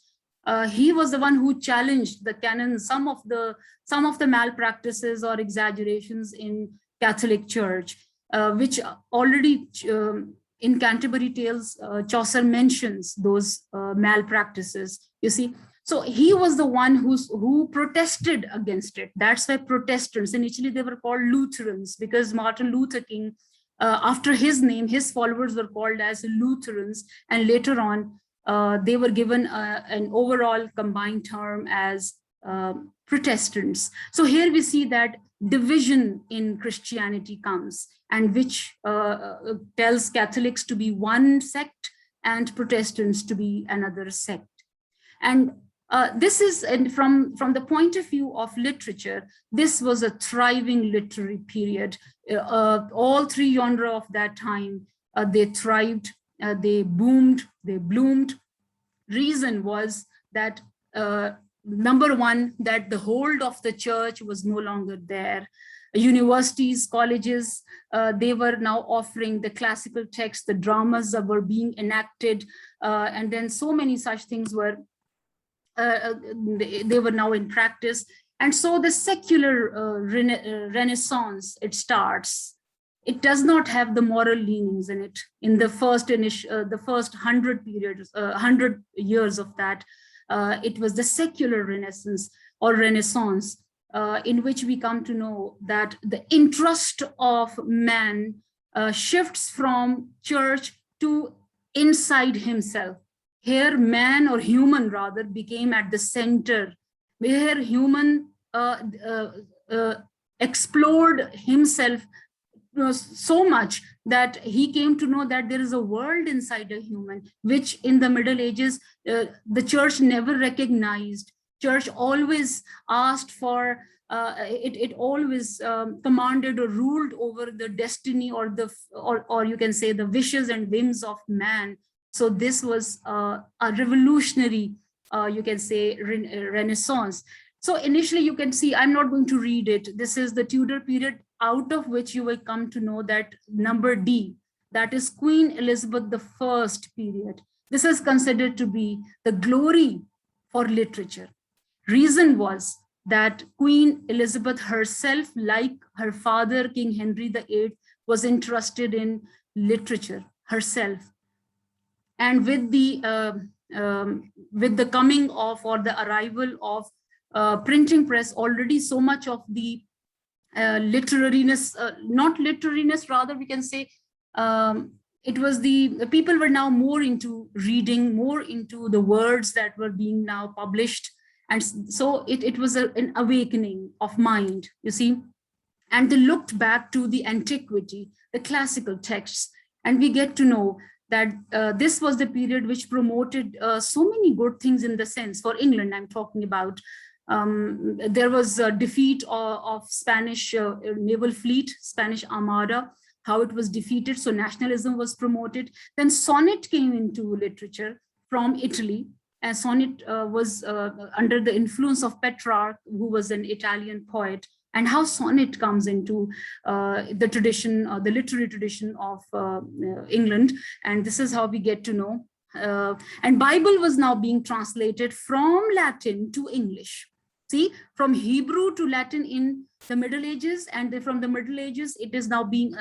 he was the one who challenged the canon, some of the malpractices or exaggerations in Catholic Church, which already in Canterbury Tales, Chaucer mentions those malpractices, you see. So he was the one who protested against it. That's why Protestants, initially they were called Lutherans, because Martin Luther King, after his name, his followers were called as Lutherans, and later on they were given an overall combined term as Protestants. So here we see that division in Christianity comes, and which tells Catholics to be one sect and Protestants to be another sect. And this is, and from the point of view of literature, this was a thriving literary period. All three genres of that time, they thrived, they boomed, they bloomed. Reason was that number one, that the hold of the church was no longer there. Universities, colleges, they were now offering the classical texts, the dramas were being enacted, and then so many such things were, they were now in practice. And so the secular renaissance, it starts. It does not have the moral leanings in it. In the first 100 periods, 100 years of that, it was the secular renaissance or renaissance, in which we come to know that the interest of man shifts from church to inside himself. Here, man, or human rather, became at the center, where human explored himself so much that he came to know that there is a world inside a human, which in the Middle Ages, the church never recognized. Church always asked for, it always commanded or ruled over the destiny or you can say the wishes and whims of man. So this was a revolutionary, you can say, renaissance. So initially you can see, I'm not going to read it. This is the Tudor period, out of which you will come to know that number D, that is Queen Elizabeth I period. This is considered to be the glory for literature. Reason was that Queen Elizabeth herself, like her father, King Henry VIII, was interested in literature herself. And with the coming of, or the arrival of printing press, already so much of the literariness, not literariness, rather we can say, it was the people were now more into reading, more into the words that were being now published. And so it was an awakening of mind, you see. And they looked back to the antiquity, the classical texts, and we get to know that this was the period which promoted so many good things in the sense, for England I'm talking about. There was a defeat of Spanish naval fleet, Spanish Armada, how it was defeated, so nationalism was promoted. Then sonnet came into literature from Italy, and sonnet was under the influence of Petrarch, who was an Italian poet, and how sonnet comes into the tradition, the literary tradition of England. And this is how we get to know. And Bible was now being translated from Latin to English. See, from Hebrew to Latin in the Middle Ages, and from the Middle Ages, it is now being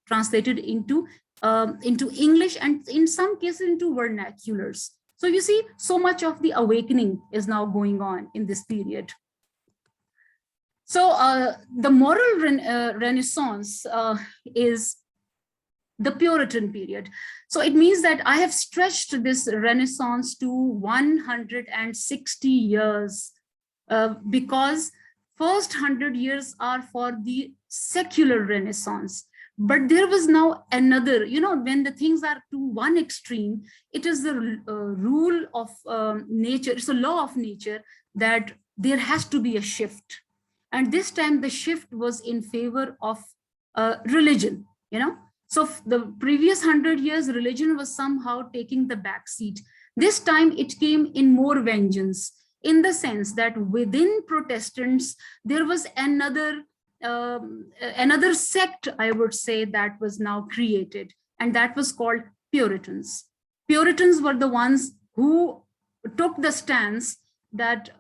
translated into English, and in some cases into vernaculars. So you see, so much of the awakening is now going on in this period. So the moral renaissance is the Puritan period. So it means that I have stretched this renaissance to 160 years because first 100 years are for the secular renaissance. But there was now another, you know, when the things are to one extreme, it is the rule of nature, it's a law of nature that there has to be a shift. And this time the shift was in favor of religion, you know. So the previous 100 years, religion was somehow taking the back seat. This time it came in more vengeance, in the sense that within Protestants, there was another sect, I would say, that was now created, and that was called Puritans. Puritans were the ones who took the stance that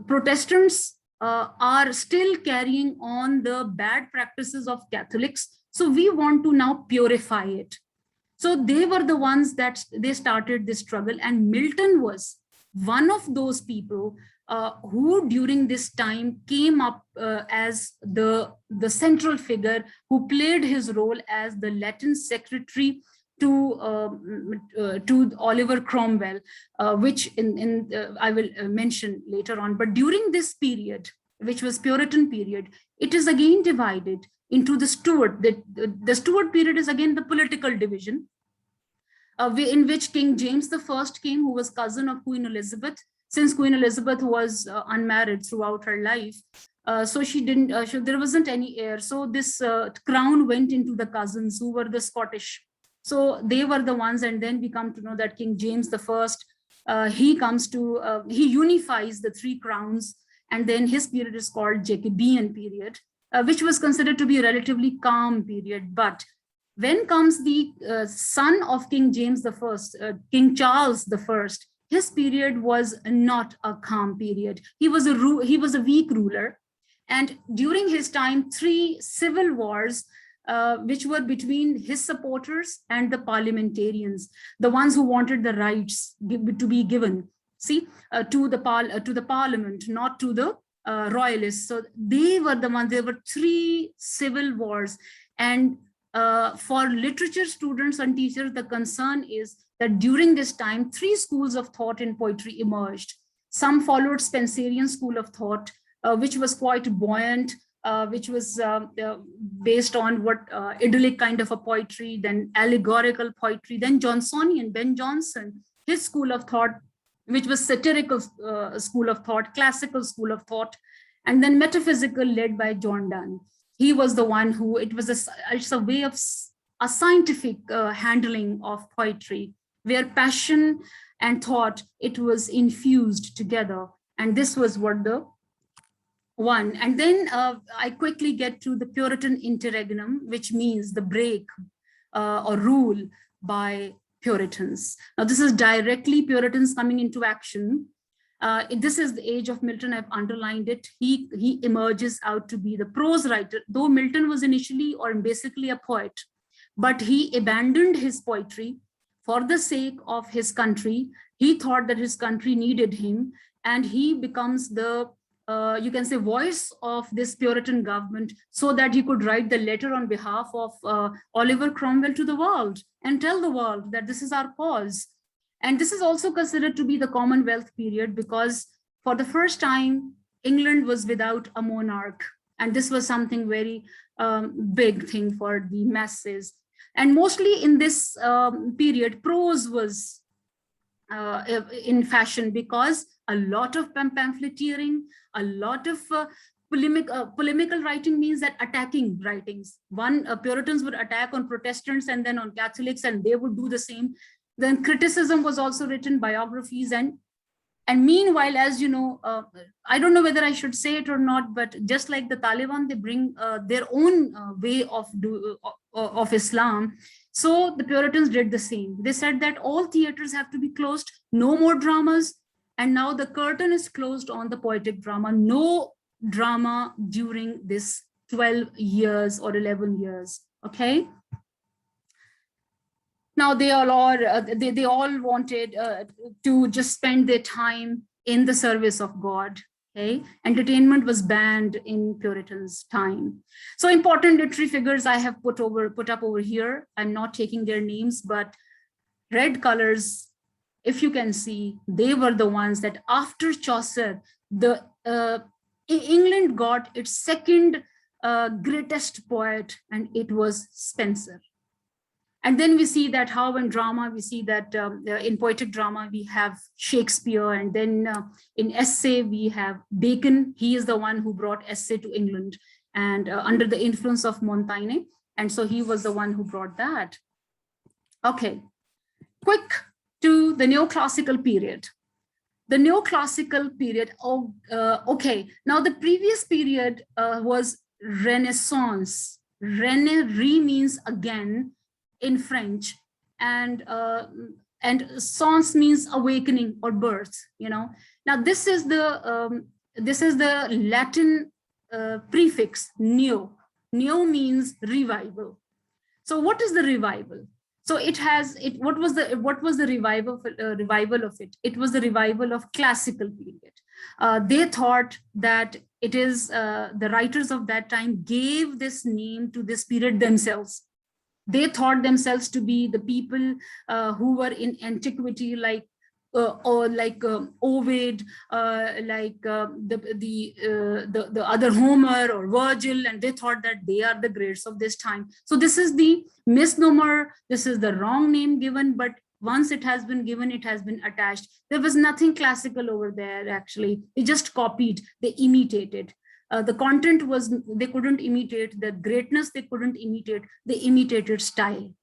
Protestants are still carrying on the bad practices of Catholics. So we want to now purify it. So they were the ones that they started this struggle, and Milton was one of those people who during this time came up as the central figure, who played his role as the Latin secretary to Oliver Cromwell, which I will mention later on. But during this period, which was Puritan period, it is again divided into the Stuart. The Stuart period is again the political division, in which King James I came, who was cousin of Queen Elizabeth. Since Queen Elizabeth was unmarried throughout her life, so she didn't. There wasn't any heir. So this crown went into the cousins, who were the Scottish. So they were the ones, and then we come to know that King James I, he unifies the three crowns, and then his period is called Jacobean period, which was considered to be a relatively calm period. But when comes the son of King James I, King Charles I, his period was not a calm period. He was a weak ruler, and during his time, 3 civil wars, which were between his supporters and the parliamentarians, the ones who wanted the rights to be given, to the parliament, not to the royalists. So they were the ones. There were 3 civil wars, and for literature students and teachers, the concern is that during this time, 3 schools of thought in poetry emerged. Some followed Spenserian school of thought, which was quite buoyant, which was based on what idyllic kind of a poetry, then allegorical poetry, then Johnsonian, Ben Jonson, his school of thought, which was satirical school of thought, classical school of thought, and then metaphysical, led by John Donne. He was the one who, it's a way of a scientific handling of poetry, where passion and thought, it was infused together. And this was what the one. And then I quickly get to the Puritan Interregnum, which means the break or rule by Puritans. Now, this is directly Puritans coming into action. This is the age of Milton. I've underlined it. He emerges out to be the prose writer, though Milton was initially or basically a poet, but he abandoned his poetry for the sake of his country. He thought that his country needed him, and he becomes the you can say voice of this Puritan government, so that he could write the letter on behalf of Oliver Cromwell to the world and tell the world that this is our cause. And this is also considered to be the Commonwealth period, because for the first time, England was without a monarch. And this was something very big thing for the masses. And mostly in this period, prose was in fashion, because a lot of pamphleteering, a lot of polemical writing, means that attacking writings. Puritans would attack on Protestants and then on Catholics, and they would do the same. Then criticism was also written, biographies, and meanwhile, as you know, I don't know whether I should say it or not, but just like the Taliban, they bring their own way of Islam. So the Puritans did the same. They said that all theaters have to be closed, no more dramas, and now the curtain is closed on the poetic drama. No drama during this 12 years or 11 years. Okay. Now they all wanted to just spend their time in the service of God. Okay, entertainment was banned in Puritans' time. So important literary figures I have put up over here. I'm not taking their names, but red colors, if you can see, they were the ones that after Chaucer, England got its second greatest poet, and it was Spenser. And then we see that how in drama, we see that in poetic drama, we have Shakespeare. And then in essay, we have Bacon. He is the one who brought essay to England, and under the influence of Montaigne. And so he was the one who brought that. Okay, quick to the neoclassical period. The neoclassical period, okay. Now the previous period was Renaissance. Re means again in French, and sens means awakening or birth. You know. Now this is the Latin prefix neo. Neo means revival. So what is the revival? So it has it. What was the revival of it? It was the revival of classical period. They thought that it is the writers of that time gave this name to this period themselves. They thought themselves to be the people who were in antiquity, like or like Ovid, like the other Homer or Virgil, and they thought that they are the greats of this time. So this is the misnomer. This is the wrong name given, but once it has been given, it has been attached. There was nothing classical over there, actually. They just copied, they imitated. The content was, they couldn't imitate the greatness, they couldn't imitate, they imitated style.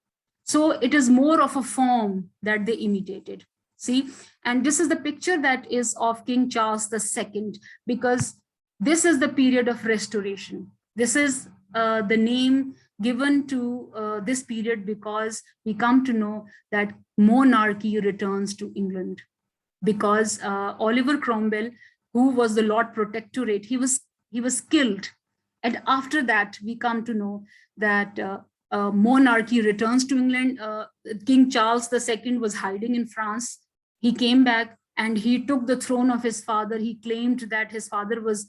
So it is more of a form that they imitated. See, and this is the picture that is of King Charles II, because this is the period of restoration. This is the name given to this period because we come to know that monarchy returns to England, because Oliver Cromwell, who was the Lord Protectorate, he was killed. And after that, we come to know that monarchy returns to England. King Charles II was hiding in France. He came back and he took the throne of his father. He claimed that his father was,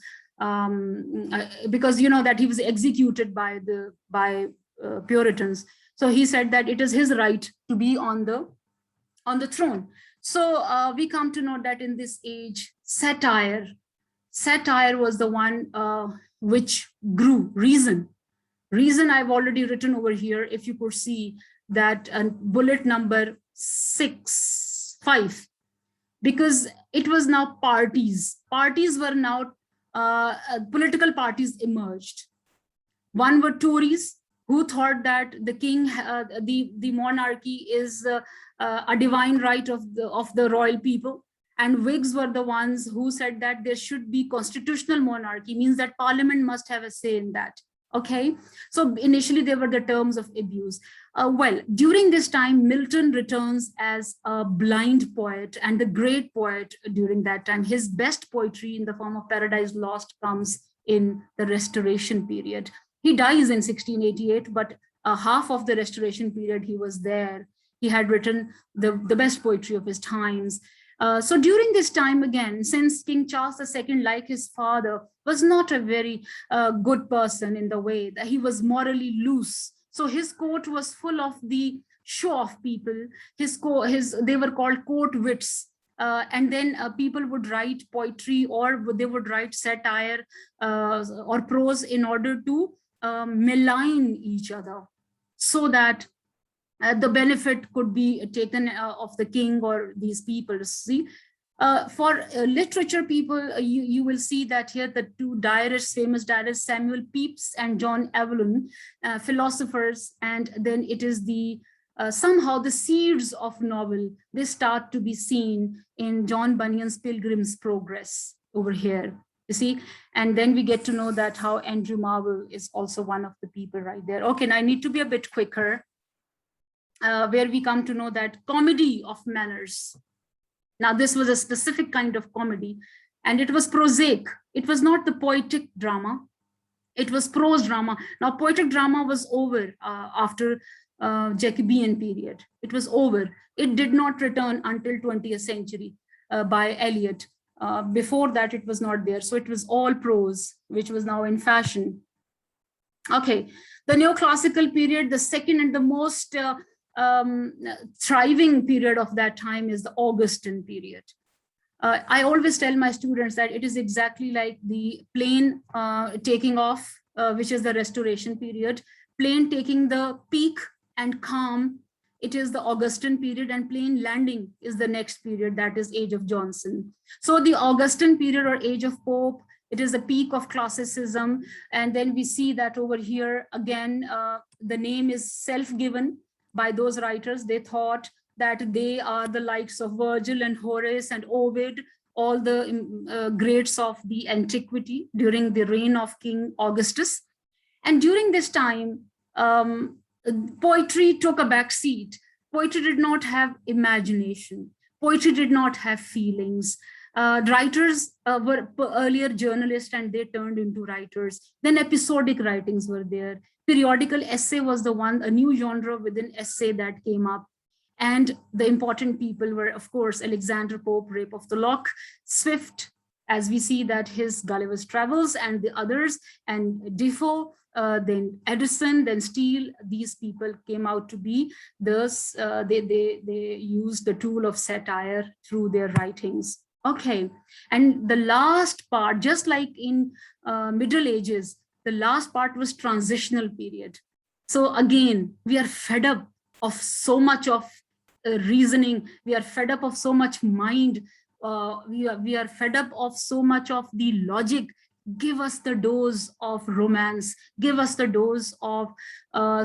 because you know that he was executed by Puritans. So he said that it is his right to be on the throne. So we come to know that in this age, satire was the one which grew. Reason I've already written over here. If you could see that bullet number 5, because it was now parties were now political parties emerged. One were Tories, who thought that the king, the monarchy is a divine right of the royal people. And Whigs were the ones who said that there should be constitutional monarchy, means that parliament must have a say in that. Okay, so initially there were the terms of abuse. Well, during this time, Milton returns as a blind poet and the great poet during that time. His best poetry in the form of Paradise Lost comes in the Restoration period. He dies in 1688, but half of the Restoration period he was there. He had written the best poetry of his times. So during this time, again, since King Charles II, like his father, was not a very good person in the way that he was morally loose. So his court was full of the show-off people. They were called court wits. And then people would write poetry, or they would write satire or prose in order to malign each other, so that the benefit could be taken of the king or these people. See, for literature people, you will see that here the two diarists, famous diarists, Samuel Pepys and John Evelyn, philosophers, and then it is the somehow the seeds of novel, they start to be seen in John Bunyan's Pilgrim's Progress over here. You see, and then we get to know that how Andrew Marvell is also one of the people right there. Okay, now I need to be a bit quicker. Where we come to know that comedy of manners. Now, this was a specific kind of comedy, and it was prosaic. It was not the poetic drama. It was prose drama. Now, poetic drama was over after Jacobean period. It was over. It did not return until 20th century by Eliot. Before that, it was not there. So it was all prose, which was now in fashion. Okay, the neoclassical period, the second and the most thriving period of that time is the Augustan period. I always tell my students that it is exactly like the plane taking off, which is the Restoration period, plane taking the peak and calm, it is the Augustan period, and plane landing is the next period, that is Age of Johnson. So the Augustan period or Age of Pope, it is a peak of classicism. And then we see that over here, again, the name is self-given by those writers. They thought that they are the likes of Virgil and Horace and Ovid, all the greats of the antiquity during the reign of King Augustus. And during this time, poetry took a back seat. Poetry did not have imagination. Poetry did not have feelings. Writers were earlier journalists and they turned into writers. Then episodic writings were there. Periodical essay was the one, a new genre within essay that came up. And the important people were, of course, Alexander Pope, Rape of the Lock, Swift, as we see that his Gulliver's Travels, and the others, and Defoe, then Edison, then Steele. These people came out to be those, they used the tool of satire through their writings. Okay, and the last part, just like in Middle Ages, the last part was transitional period. So again, we are fed up of so much of reasoning. We are fed up of so much mind. We are fed up of so much of the logic. Give us the dose of romance. Give us the dose of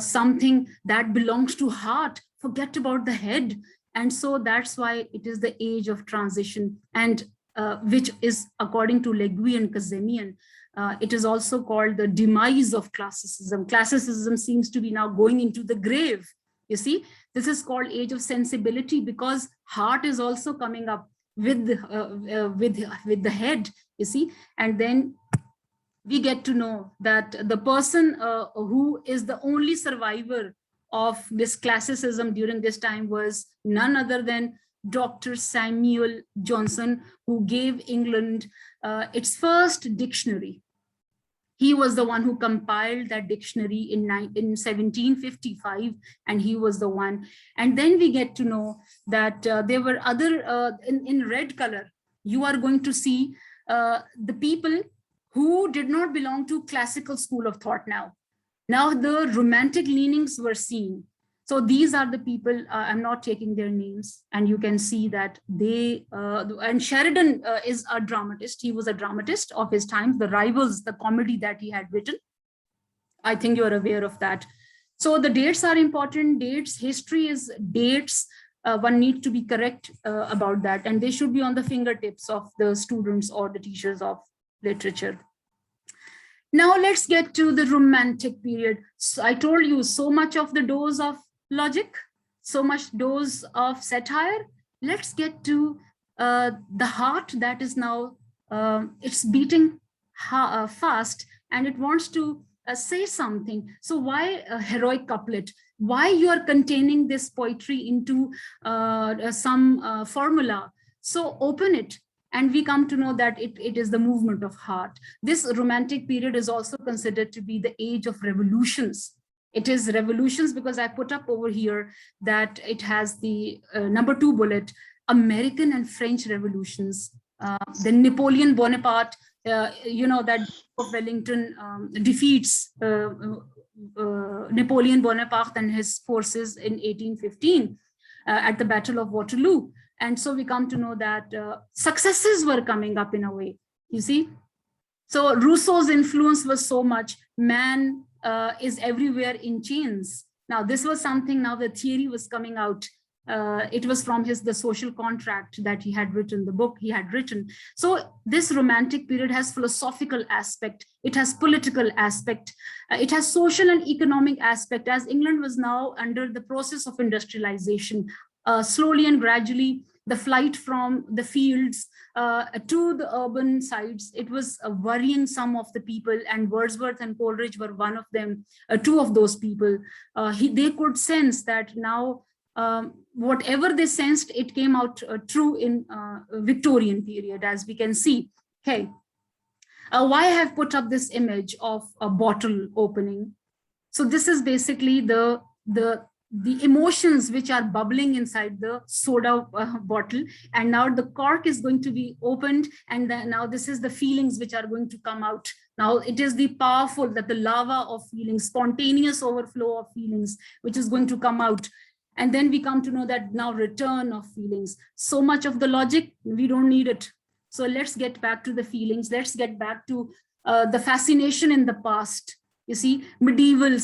something that belongs to heart. Forget about the head. And so that's why it is the age of transition, and which is, according to Legui and Kazemian, it is also called the demise of classicism. Classicism seems to be now going into the grave. You see, this is called age of sensibility because heart is also coming up with the head, you see. And then we get to know that the person who is the only survivor of this classicism during this time was none other than Dr. Samuel Johnson, who gave England its first dictionary. He was the one who compiled that dictionary in 1755, and he was the one. And then we get to know that there were other, in red color, you are going to see the people who did not belong to classical school of thought now. Now the romantic leanings were seen. So these are the people, I'm not taking their names, and you can see that they, and Sheridan is a dramatist. He was a dramatist of his time, The Rivals, the comedy that he had written. I think you're aware of that. So the dates are important. Dates, history is dates. One needs to be correct about that, and they should be on the fingertips of the students or the teachers of literature. Now let's get to the Romantic period. So I told you so much of the dose of logic, so much dose of satire. Let's get to the heart that is now, it's beating fast and it wants to say something. So why a heroic couplet? Why you are containing this poetry into some formula? So open it. And we come to know that it is the movement of heart. This Romantic period is also considered to be the age of revolutions. It is revolutions because I put up over here that it has the number 2 bullet, American and French revolutions. Then Napoleon Bonaparte, you know, that of Wellington defeats Napoleon Bonaparte and his forces in 1815 at the Battle of Waterloo. And so we come to know that successes were coming up in a way, you see. So Rousseau's influence was so much. Man is everywhere in chains. Now this was something, now the theory was coming out. It was from the social contract that he had written, the book he had written. So this Romantic period has philosophical aspect. It has political aspect. It has social and economic aspect, as England was now under the process of industrialization. Slowly and gradually, the flight from the fields to the urban sites, it was worrying some of the people, and Wordsworth and Coleridge were one of them, 2 of those people. They could sense that now whatever they sensed, it came out true in Victorian period, as we can see. Okay, why I have put up this image of a bottle opening. So this is basically the emotions which are bubbling inside the soda bottle, and now the cork is going to be opened, and now this is the feelings which are going to come out. Now it is the powerful, that the lava of feelings, spontaneous overflow of feelings, which is going to come out. And then we come to know that now return of feelings. So much of the logic, we don't need it. So let's get back to the feelings. Let's get back to the fascination in the past. You see, medieval,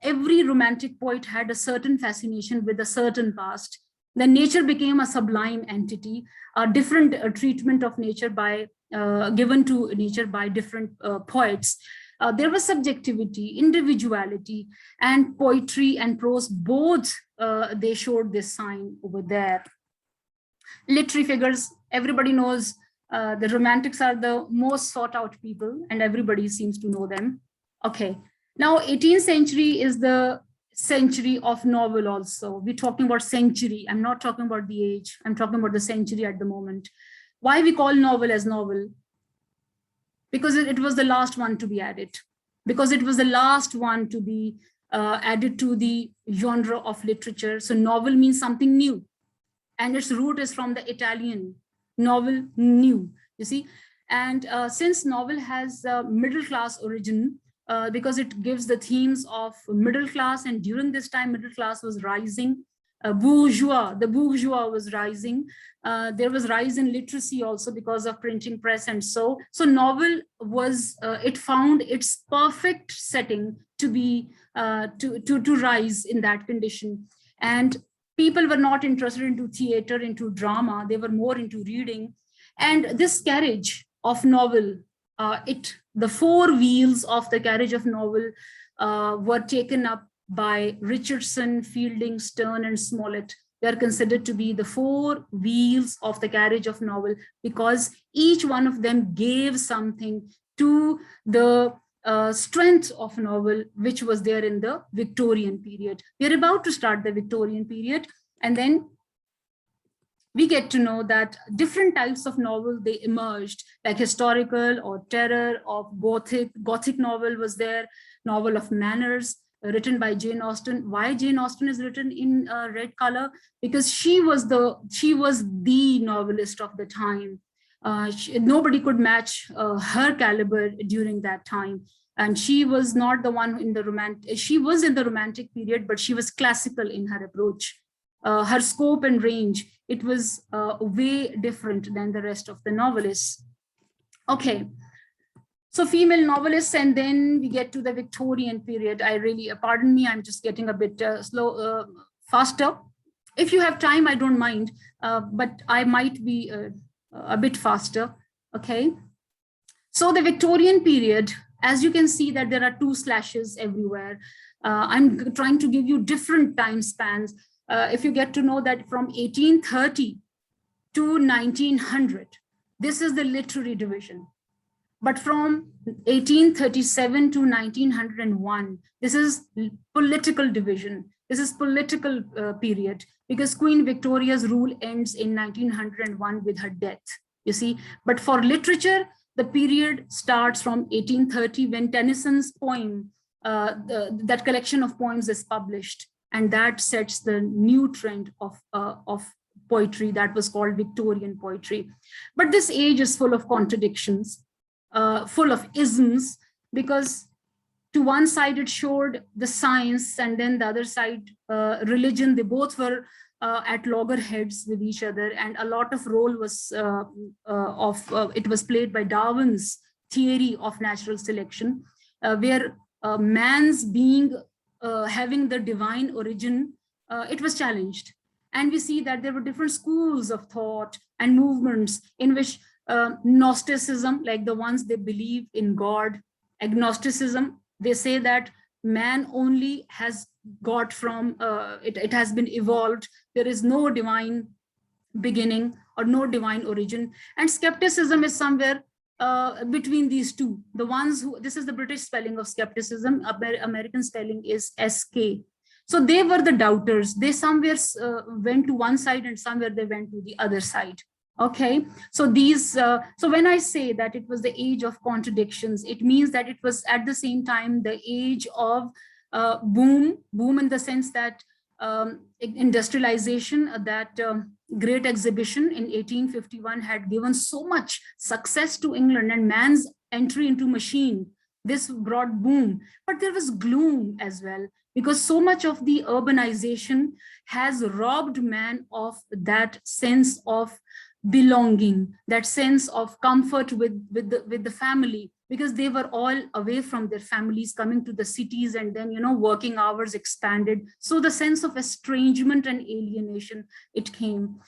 every Romantic poet had a certain fascination with a certain past. Then nature became a sublime entity, a different treatment of nature given to nature by different poets. There was subjectivity, individuality, and poetry and prose, both they showed this sign over there. Literary figures, everybody knows The romantics are the most sought out people and everybody seems to know them. Okay, now 18th century is the century of novel also. We're talking about century. I'm not talking about the age. I'm talking about the century at the moment. Why we call novel as novel? Because it was the last one to be added. Because it was the last one to be added to the genre of literature. So novel means something new. And its root is from the Italian novel, new, you see. And since novel has a middle class origin, because it gives the themes of middle class, and during this time, middle class was rising. The bourgeois was rising. There was rise in literacy also because of printing press, and so novel was it found its perfect setting to be to rise in that condition. And people were not interested into theater, into drama. They were more into reading. And this carriage of novel, the four wheels of the carriage of novel were taken up by Richardson, Fielding, Sterne, and Smollett. They are considered to be the four wheels of the carriage of novel because each one of them gave something to the strength of novel, which was there in the Victorian period. We are about to start the Victorian period, and then we get to know that different types of novel, they emerged, like historical or terror, of Gothic novel was there, novel of manners, written by Jane Austen. Why Jane Austen is written in red color? Because she was the novelist of the time. Nobody could match her caliber during that time. And she was not the one in the romantic, she was in the romantic period, but she was classical in her approach. Her scope and range, it was way different than the rest of the novelists. Okay, so female novelists, and then we get to the Victorian period. I really, pardon me, I'm just getting a bit faster. If you have time, I don't mind, but I might be a bit faster, okay? So the Victorian period, as you can see that there are two slashes everywhere. I'm trying to give you different time spans. If you get to know that from 1830 to 1900, this is the literary division. But from 1837 to 1901, this is political division. This is political period, because Queen Victoria's rule ends in 1901 with her death, you see. But for literature, the period starts from 1830 when Tennyson's poem, that collection of poems is published. And that sets the new trend of poetry that was called Victorian poetry. But this age is full of contradictions, full of isms, because to one side it showed the science, and then the other side religion. They both were at loggerheads with each other, and a lot of role was it was played by Darwin's theory of natural selection, where man's being having the divine origin, it was challenged. And we see that there were different schools of thought and movements in which Gnosticism, like the ones they believe in God, agnosticism, they say that man only has got from, it has been evolved. There is no divine beginning or no divine origin. And skepticism is somewhere between these two. The ones who, this is the British spelling of skepticism, American spelling is SK. So they were the doubters. They somewhere went to one side and somewhere they went to the other side. Okay, so these, so when I say that it was the age of contradictions, it means that it was at the same time the age of boom in the sense that industrialization, that great exhibition in 1851 had given so much success to England, and man's entry into machine, this brought boom. But there was gloom as well, because so much of the urbanization has robbed man of that sense of belonging, that sense of comfort with the family, because they were all away from their families, coming to the cities, and then, you know, working hours expanded. So the sense of estrangement and alienation, it came.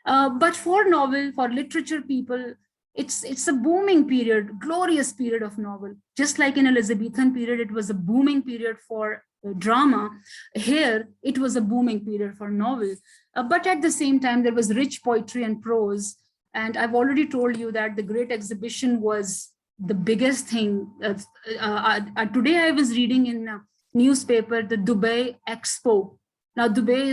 But for novel, for literature people, it's a booming period, glorious period of novel. Just like in Elizabethan period, it was a booming period for drama. Here, it was a booming period for novel. But at the same time, there was rich poetry and prose. And I've already told you that the Great Exhibition was the biggest thing. Today I was reading in a newspaper the Dubai Expo. Now Dubai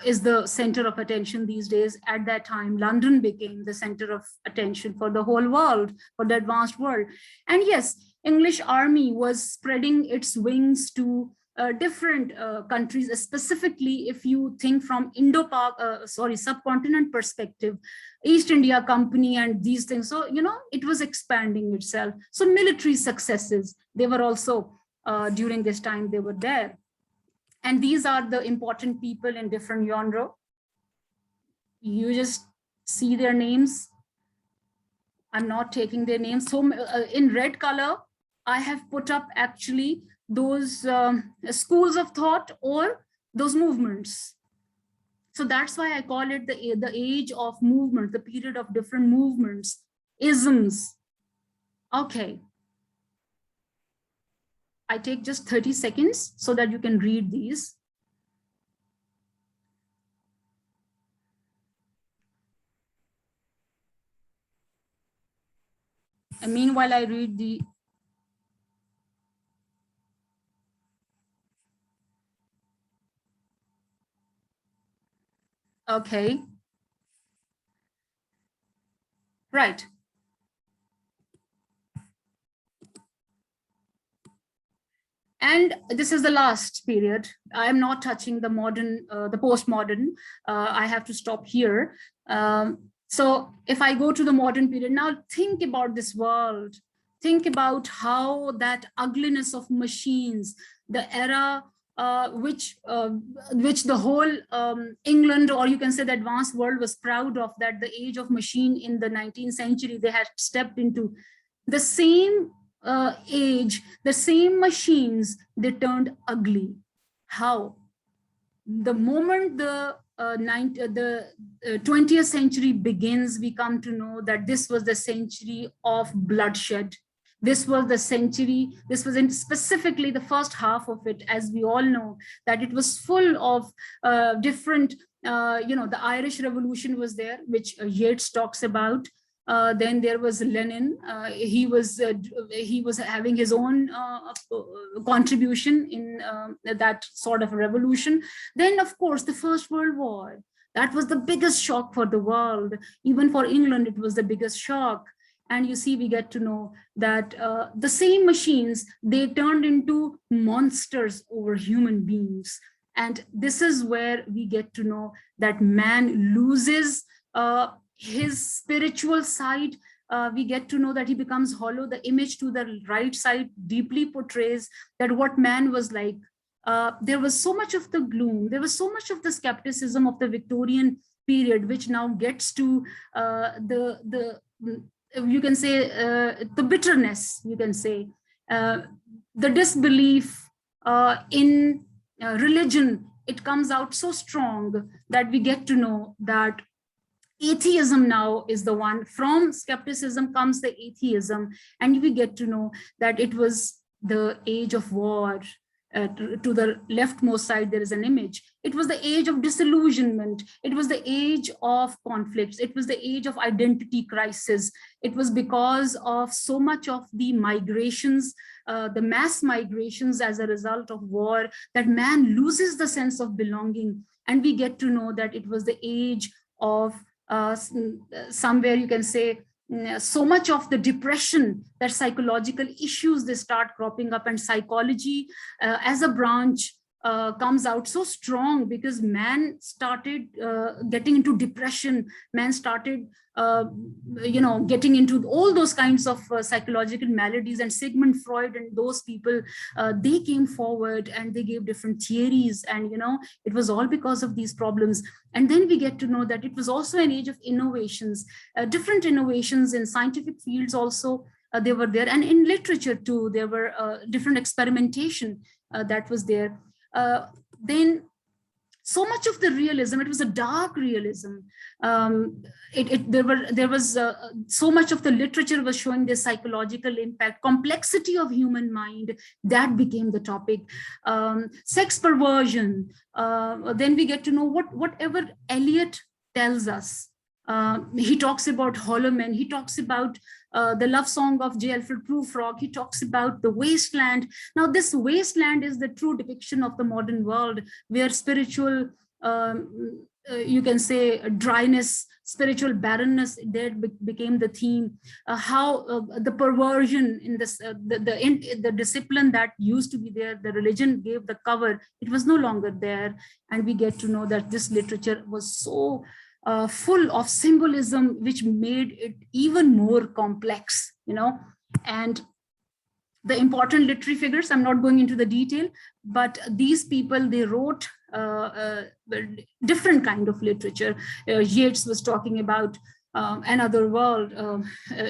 is the center of attention these days. At that time, London became the center of attention for the whole world, for the advanced world. And yes, English army was spreading its wings to different countries, specifically if you think from subcontinent perspective, East India Company and these things. So, it was expanding itself. So military successes, they were also, during this time, they were there. And these are the important people in different genre. You just see their names. I'm not taking their names. So in red color, I have put up actually those schools of thought or those movements. So that's why I call it the age of movement, the period of different movements, isms. Okay. I take just 30 seconds so that you can read these. And meanwhile, I read the okay. Right. And this is the last period. I am not touching the modern, the postmodern. I have to stop here. So if I go to the modern period, now think about this world. Think about how that ugliness of machines, the era which the whole England, or you can say the advanced world, was proud of, that the age of machine in the 19th century, they had stepped into the same age, the same machines, they turned ugly. How? The moment the 20th century begins, we come to know that this was the century of bloodshed. This was the century, this was in specifically the first half of it, as we all know, that it was full of different, the Irish Revolution was there, which Yeats talks about. Then there was Lenin. He was having his own contribution in that sort of revolution. Then, of course, the First World War. That was the biggest shock for the world. Even for England, it was the biggest shock. And you see, we get to know that the same machines, they turned into monsters over human beings. And this is where we get to know that man loses his spiritual side. We get to know that he becomes hollow. The image to the right side deeply portrays that what man was like. There was so much of the gloom. There was so much of the skepticism of the Victorian period, which now gets to you can say the bitterness, you can say, the disbelief in religion. It comes out so strong that we get to know that atheism now is the one. From skepticism comes the atheism, and we get to know that it was the age of war. To the leftmost side, there is an image. It was the age of disillusionment. It was the age of conflicts. It was the age of identity crisis. It was because of so much of the migrations, the mass migrations as a result of war, that man loses the sense of belonging. And we get to know that it was the age of somewhere you can say so much of the depression, that psychological issues, they start cropping up, and psychology as a branch comes out so strong, because man started getting into depression. Man started getting into all those kinds of psychological maladies. And Sigmund Freud and those people, they came forward and they gave different theories, and it was all because of these problems. And then we get to know that it was also an age of innovations, different innovations in scientific fields also. They were there, and in literature too, there were different experimentation that was there. Then so much of the realism, it was a dark realism. There was so much of the literature was showing the psychological impact, complexity of human mind. That became the topic. Sex perversion. Then we get to know whatever Eliot tells us. He talks about hollow men. He talks about the love song of J. Alfred Prufrock. He talks about the wasteland. Now, this wasteland is the true depiction of the modern world, where spiritual, you can say, dryness, spiritual barrenness, there became the theme. How the perversion in this, the discipline that used to be there, the religion gave the cover. It was no longer there, and we get to know that this literature was so full of symbolism, which made it even more complex, and the important literary figures, I'm not going into the detail, but these people, they wrote different kind of literature. Yeats was talking about another world.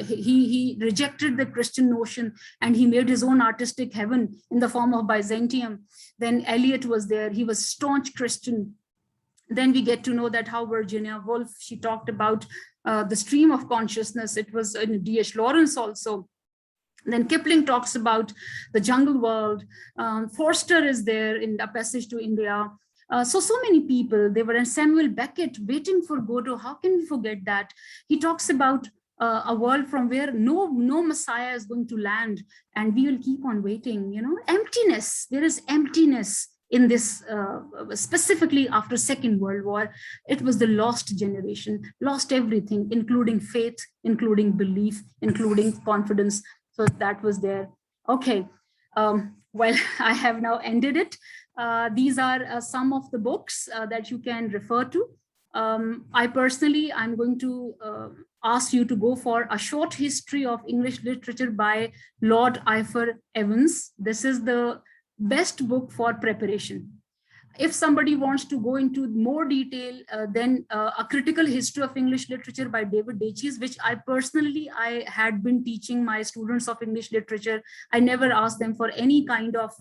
He rejected the Christian notion, and he made his own artistic heaven in the form of Byzantium. Then Eliot was there. He was staunch Christian. Then we get to know that how Virginia Woolf, she talked about the stream of consciousness. It was in D.H. Lawrence also. Then Kipling talks about the jungle world. Forster is there in A Passage to India. So many people, they were in Samuel Beckett waiting for Godot. How can we forget that? He talks about a world from where no Messiah is going to land, and we will keep on waiting, emptiness. There is emptiness in this, specifically after Second World War. It was the lost generation, lost everything, including faith, including belief, including confidence. So that was there. Okay, well, I have now ended it. These are some of the books that you can refer to. I personally, I'm going to ask you to go for A Short History of English Literature by Lord Ifor Evans. This is the best book for preparation. If somebody wants to go into more detail, then A Critical History of English Literature by David Dachies, which I had been teaching my students of English literature. I never asked them for any kind of,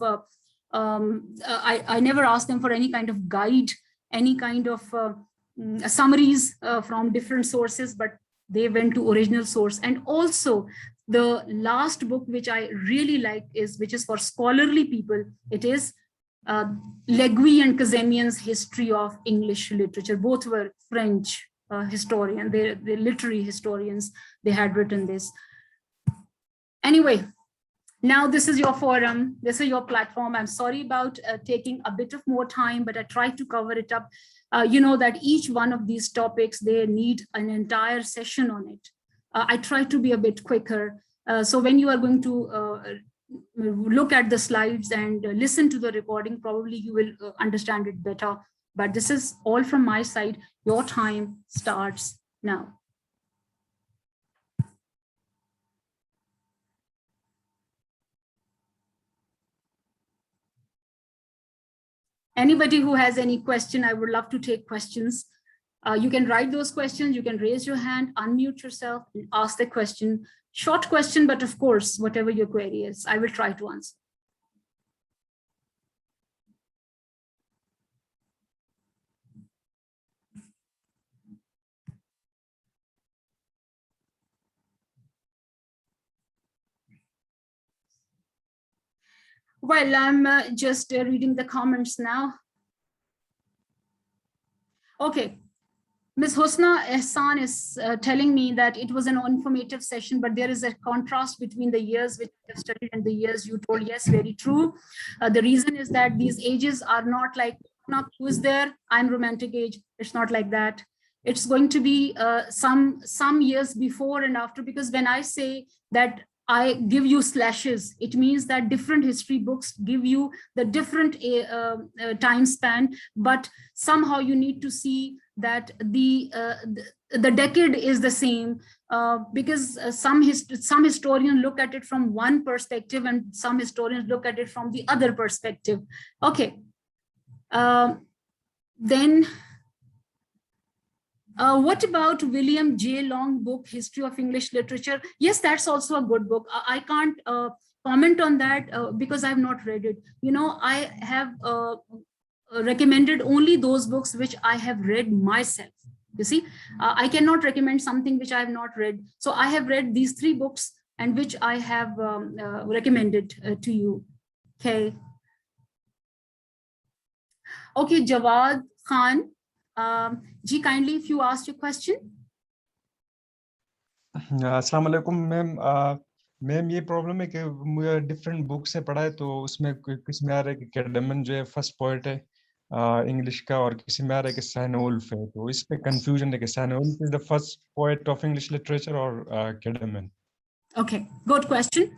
I never asked them for any kind of guide, any kind of summaries from different sources, but they went to original source. And also the last book, which I really like, which is for scholarly people. It is Legui and Kazemian's History of English Literature. Both were French historians, they're literary historians. They had written this. Anyway, now this is your forum, this is your platform. I'm sorry about taking a bit of more time, but I tried to cover it up. You know that each one of these topics, they need an entire session on it. I try to be a bit quicker. So when you are going to look at the slides and listen to the recording, probably you will understand it better. But this is all from my side. Your time starts now. Anybody who has any question, I would love to take questions. You can write those questions, you can raise your hand, unmute yourself, and ask the question. Short question, but of course, whatever your query is, I will try to answer. Well, I'm just reading the comments now. Okay. Ms. Husna Ehsan is telling me that it was an informative session, but there is a contrast between the years which I have studied and the years you told. Yes, very true. The reason is that these ages are not like, who is there? I'm romantic age. It's not like that. It's going to be some years before and after, because when I say that I give you slashes, it means that different history books give you the different time span, but somehow you need to see that the decade is the same, because some historians look at it from one perspective and some historians look at it from the other perspective. Okay. Then what about William J. Long book, History of English Literature? Yes, that's also a good book. I can't comment on that because I've not read it. You know, I have recommended only those books which I have read myself. You see, I cannot recommend something which I have not read. So I have read these 3 books and which I have recommended to you. Okay. Okay, Jawad Khan. Ji, kindly, if you ask your question. अस्सलाम वालेकुम ma'am. Ma'am ये problem है कि मुझे different book से पढ़ा है, तो उसमें किसी में आ रहा है कि कैडमन जो है फर्स्ट पोएट है इंग्लिश का, और किसी में आ रहा है कि सैनवुल्फ है। तो इस पे कंफ्यूजन है कि सैनवुल्फ is the first poet of English literature और Caedmon. Okay, good question.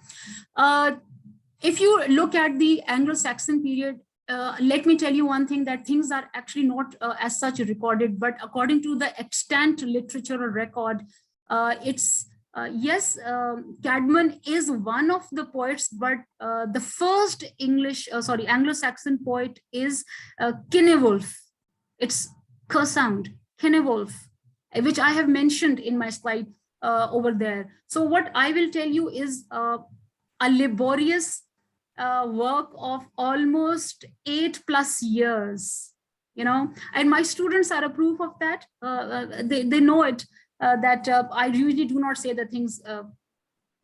If you look at the Anglo-Saxon period, let me tell you one thing, that things are actually not as such recorded, but according to the extant literature or record, it's yes, Cadman is one of the poets, but the first Anglo-Saxon poet is Cynewulf. It's K-sound, Cynewulf, which I have mentioned in my slide over there. So what I will tell you is a laborious work of almost 8+ years, and my students are a proof of that. They know it, that I usually do not say the things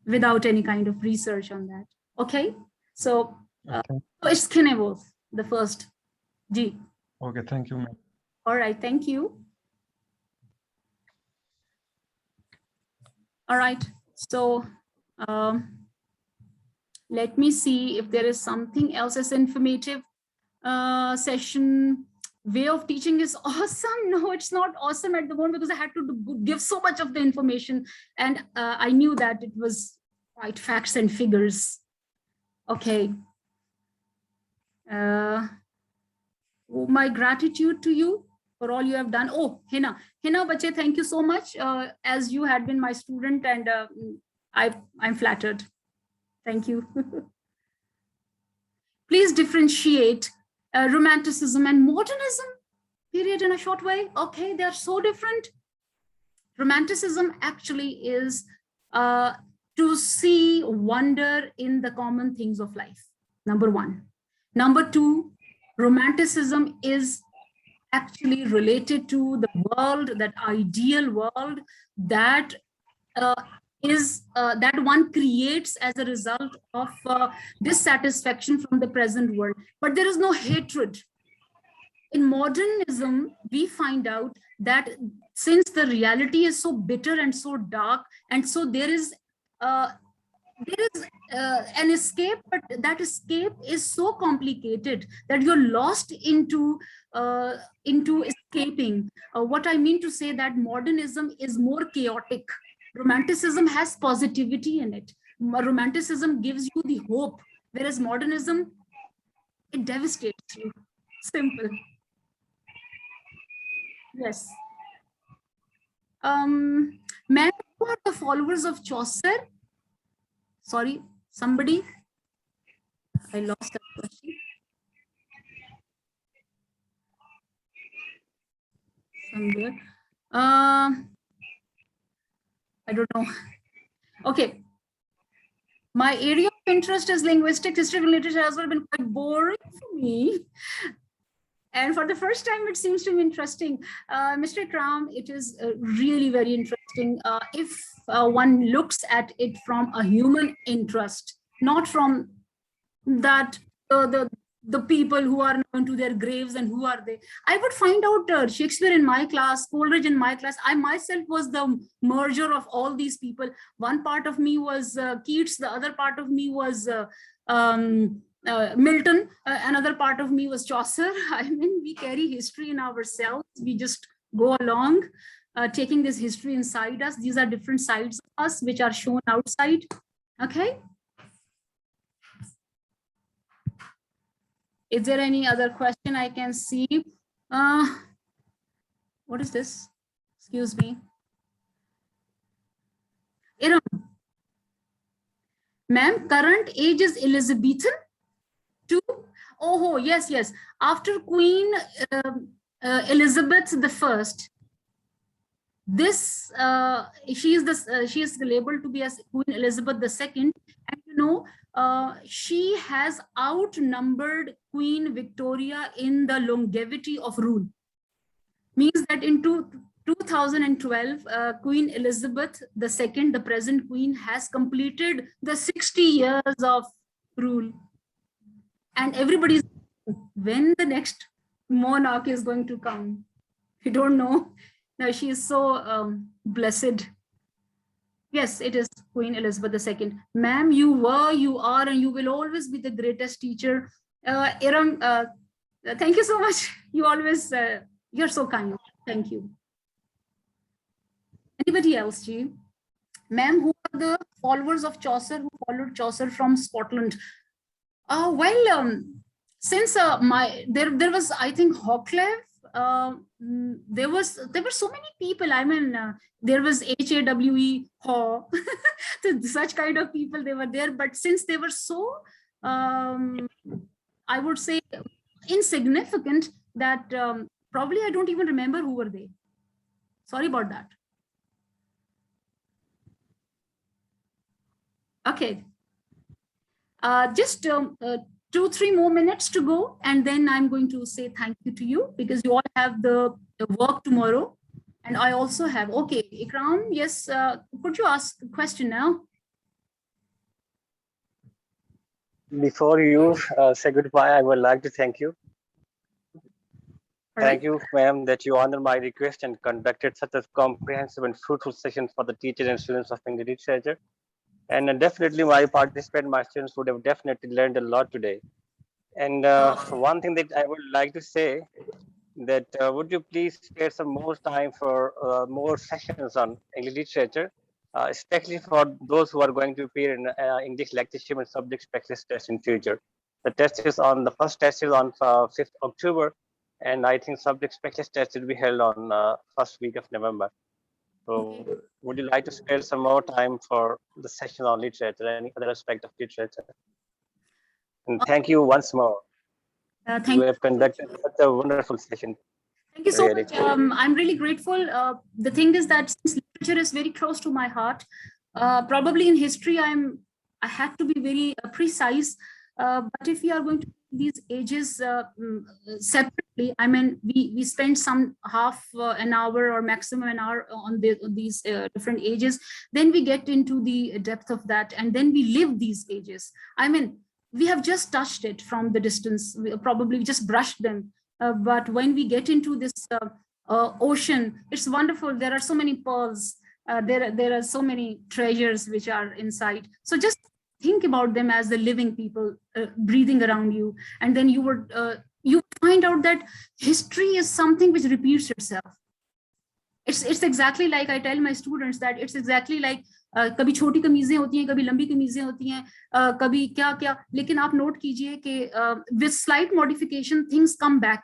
without any kind of research on that. Okay, so it's Cynewulf, the first. G. Okay, thank you, ma'am. All right, thank you. All right, so let me see if there is something else as informative session. Way of teaching is awesome. No, it's not awesome at the moment because I had to give so much of the information, and I knew that it was quite facts and figures. Okay. My gratitude to you for all you have done. Oh, Hina Bache, thank you so much, as you had been my student, and I'm flattered. Thank you. Please differentiate Romanticism and Modernism period in a short way. Okay, they are so different. Romanticism actually is to see wonder in the common things of life, number one. Number two, Romanticism is actually related to the world, that ideal world that that one creates as a result of dissatisfaction from the present world. But there is no hatred. In modernism, we find out that since the reality is so bitter and so dark, and so there is an escape, but that escape is so complicated that you're lost into escaping. What I mean to say that modernism is more chaotic. Romanticism has positivity in it. Romanticism gives you the hope, whereas modernism, it devastates you. Simple. Yes. Ma'am, who are the followers of Chaucer? Sorry, somebody? I lost that question. Somewhere. I don't know. Okay. My area of interest is linguistics. History and literature has well been quite boring for me. And for the first time, it seems to be interesting. Mr. Kram, it is really very interesting if one looks at it from a human interest, not from that the people who are known to their graves and who are they. I would find out Shakespeare in my class, Coleridge in my class. I myself was the merger of all these people. One part of me was Keats, the other part of me was Milton, another part of me was Chaucer. I mean, we carry history in ourselves. We just go along taking this history inside us. These are different sides of us which are shown outside. Okay. Is there any other question I can see? What is this? Excuse me. Iram. Ma'am, current age is Elizabethan? Two? Oh, yes, yes. After Queen Elizabeth I, this she is labeled to be as Queen Elizabeth II, and she has outnumbered Queen Victoria in the longevity of rule. Means that in 2012, Queen Elizabeth II, the present queen, has completed the 60 years of rule. And everybody's, when the next monarch is going to come? We don't know. Now she is so blessed. Yes, it is Queen Elizabeth II. Ma'am, you were, you are, and you will always be the greatest teacher. Iram, thank you so much. You always, you're so kind. Thank you. Anybody else, Ji? Ma'am, who are the followers of Chaucer, who followed Chaucer from Scotland? Since there was, I think, Hawcliffe. There were so many people. I mean, there was HAWE Haw. Such kind of people they were there. But since they were so, I would say, insignificant, that probably I don't even remember who were they. Sorry about that. Okay. Just 2-3 more minutes to go, and then I'm going to say thank you to you, because you all have the work tomorrow, and I also have. Okay, Ikram, yes, could you ask a question now? Before you say goodbye, I would like to thank you. Thank you, ma'am, that you honored my request and conducted such a comprehensive and fruitful session for the teachers and students of English literature. And definitely my participants, my students would have definitely learned a lot today. And one thing that I would like to say, that would you please spare some more time for more sessions on English literature, especially for those who are going to appear in English lectureship and subject specialist test in future. The first test is on 5th October, and I think subject specialist test will be held on first week of November. So would you like to spare some more time for the session on literature, any other aspect of literature? And thank you once more. You have conducted such a wonderful session. Thank you so much. I'm really grateful. The thing is that since literature is very close to my heart, probably in history, I had to be very precise. But if we are going to these ages separately, I mean, we spend some half an hour or maximum an hour on these different ages, then we get into the depth of that, and then we live these ages. I mean, we have just touched it from the distance, we probably just brushed them. But when we get into this ocean, it's wonderful. There are so many pearls. There are so many treasures which are inside. So just think about them as the living people breathing around you. And then you find out that history is something which repeats itself. It's exactly like I tell my students that it's exactly like कभी छोटी कमीजें होती हैं, कभी लंबी कमीजें होती हैं, कभी क्या क्या, लेकिन आप नोट कीजिए कि with slight modification things come back,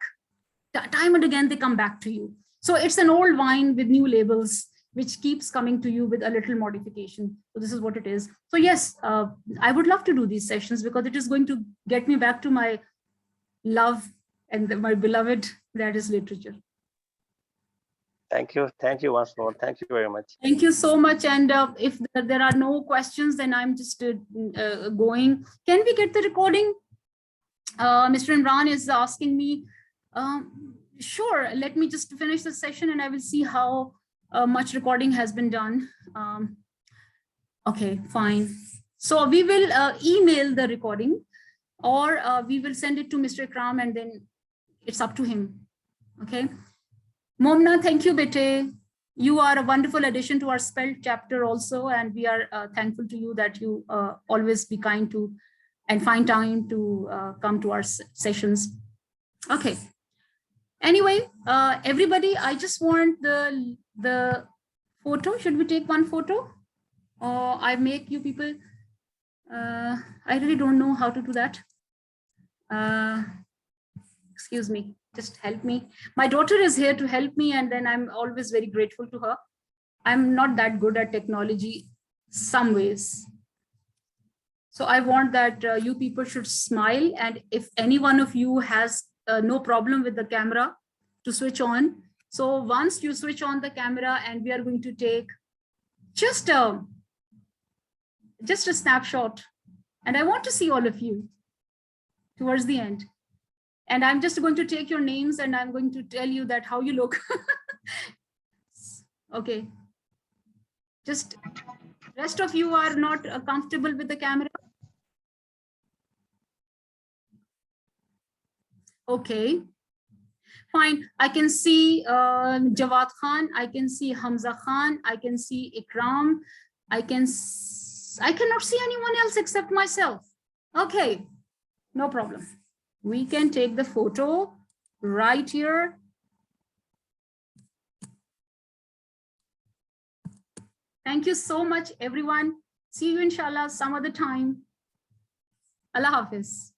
time and again they come back to you. So it's an old wine with new labels which keeps coming to you with a little modification. So this is what it is. So yes, I would love to do these sessions because it is going to get me back to my love and my beloved, that is literature. Thank you once more. Thank you very much. Thank you so much. And if there are no questions, then I'm just going. Can we get the recording? Mr. Imran is asking me. Sure, let me just finish the session and I will see how much recording has been done. Okay, fine. So we will email the recording, or we will send it to Mr. Ikram, and then it's up to him. Okay. Momna, thank you, Bete. You are a wonderful addition to our spell chapter also, and we are thankful to you that you always be kind to and find time to come to our sessions. Okay. Anyway, everybody, I just want the photo. Should we take one photo? Or I make you people, I really don't know how to do that. Excuse me. Just help me. My daughter is here to help me, and then I'm always very grateful to her. I'm not that good at technology some ways. So I want that you people should smile, and if any one of you has no problem with the camera to switch on. So once you switch on the camera, and we are going to take just a snapshot, and I want to see all of you towards the end. And I'm just going to take your names and I'm going to tell you that how you look. Okay. Just rest of you are not comfortable with the camera. Okay. Fine. I can see Jawad Khan. I can see Hamza Khan. I can see Ikram. I cannot see anyone else except myself. Okay, no problem. We can take the photo right here. Thank you so much, everyone. See you inshallah some other time. Allah Hafiz.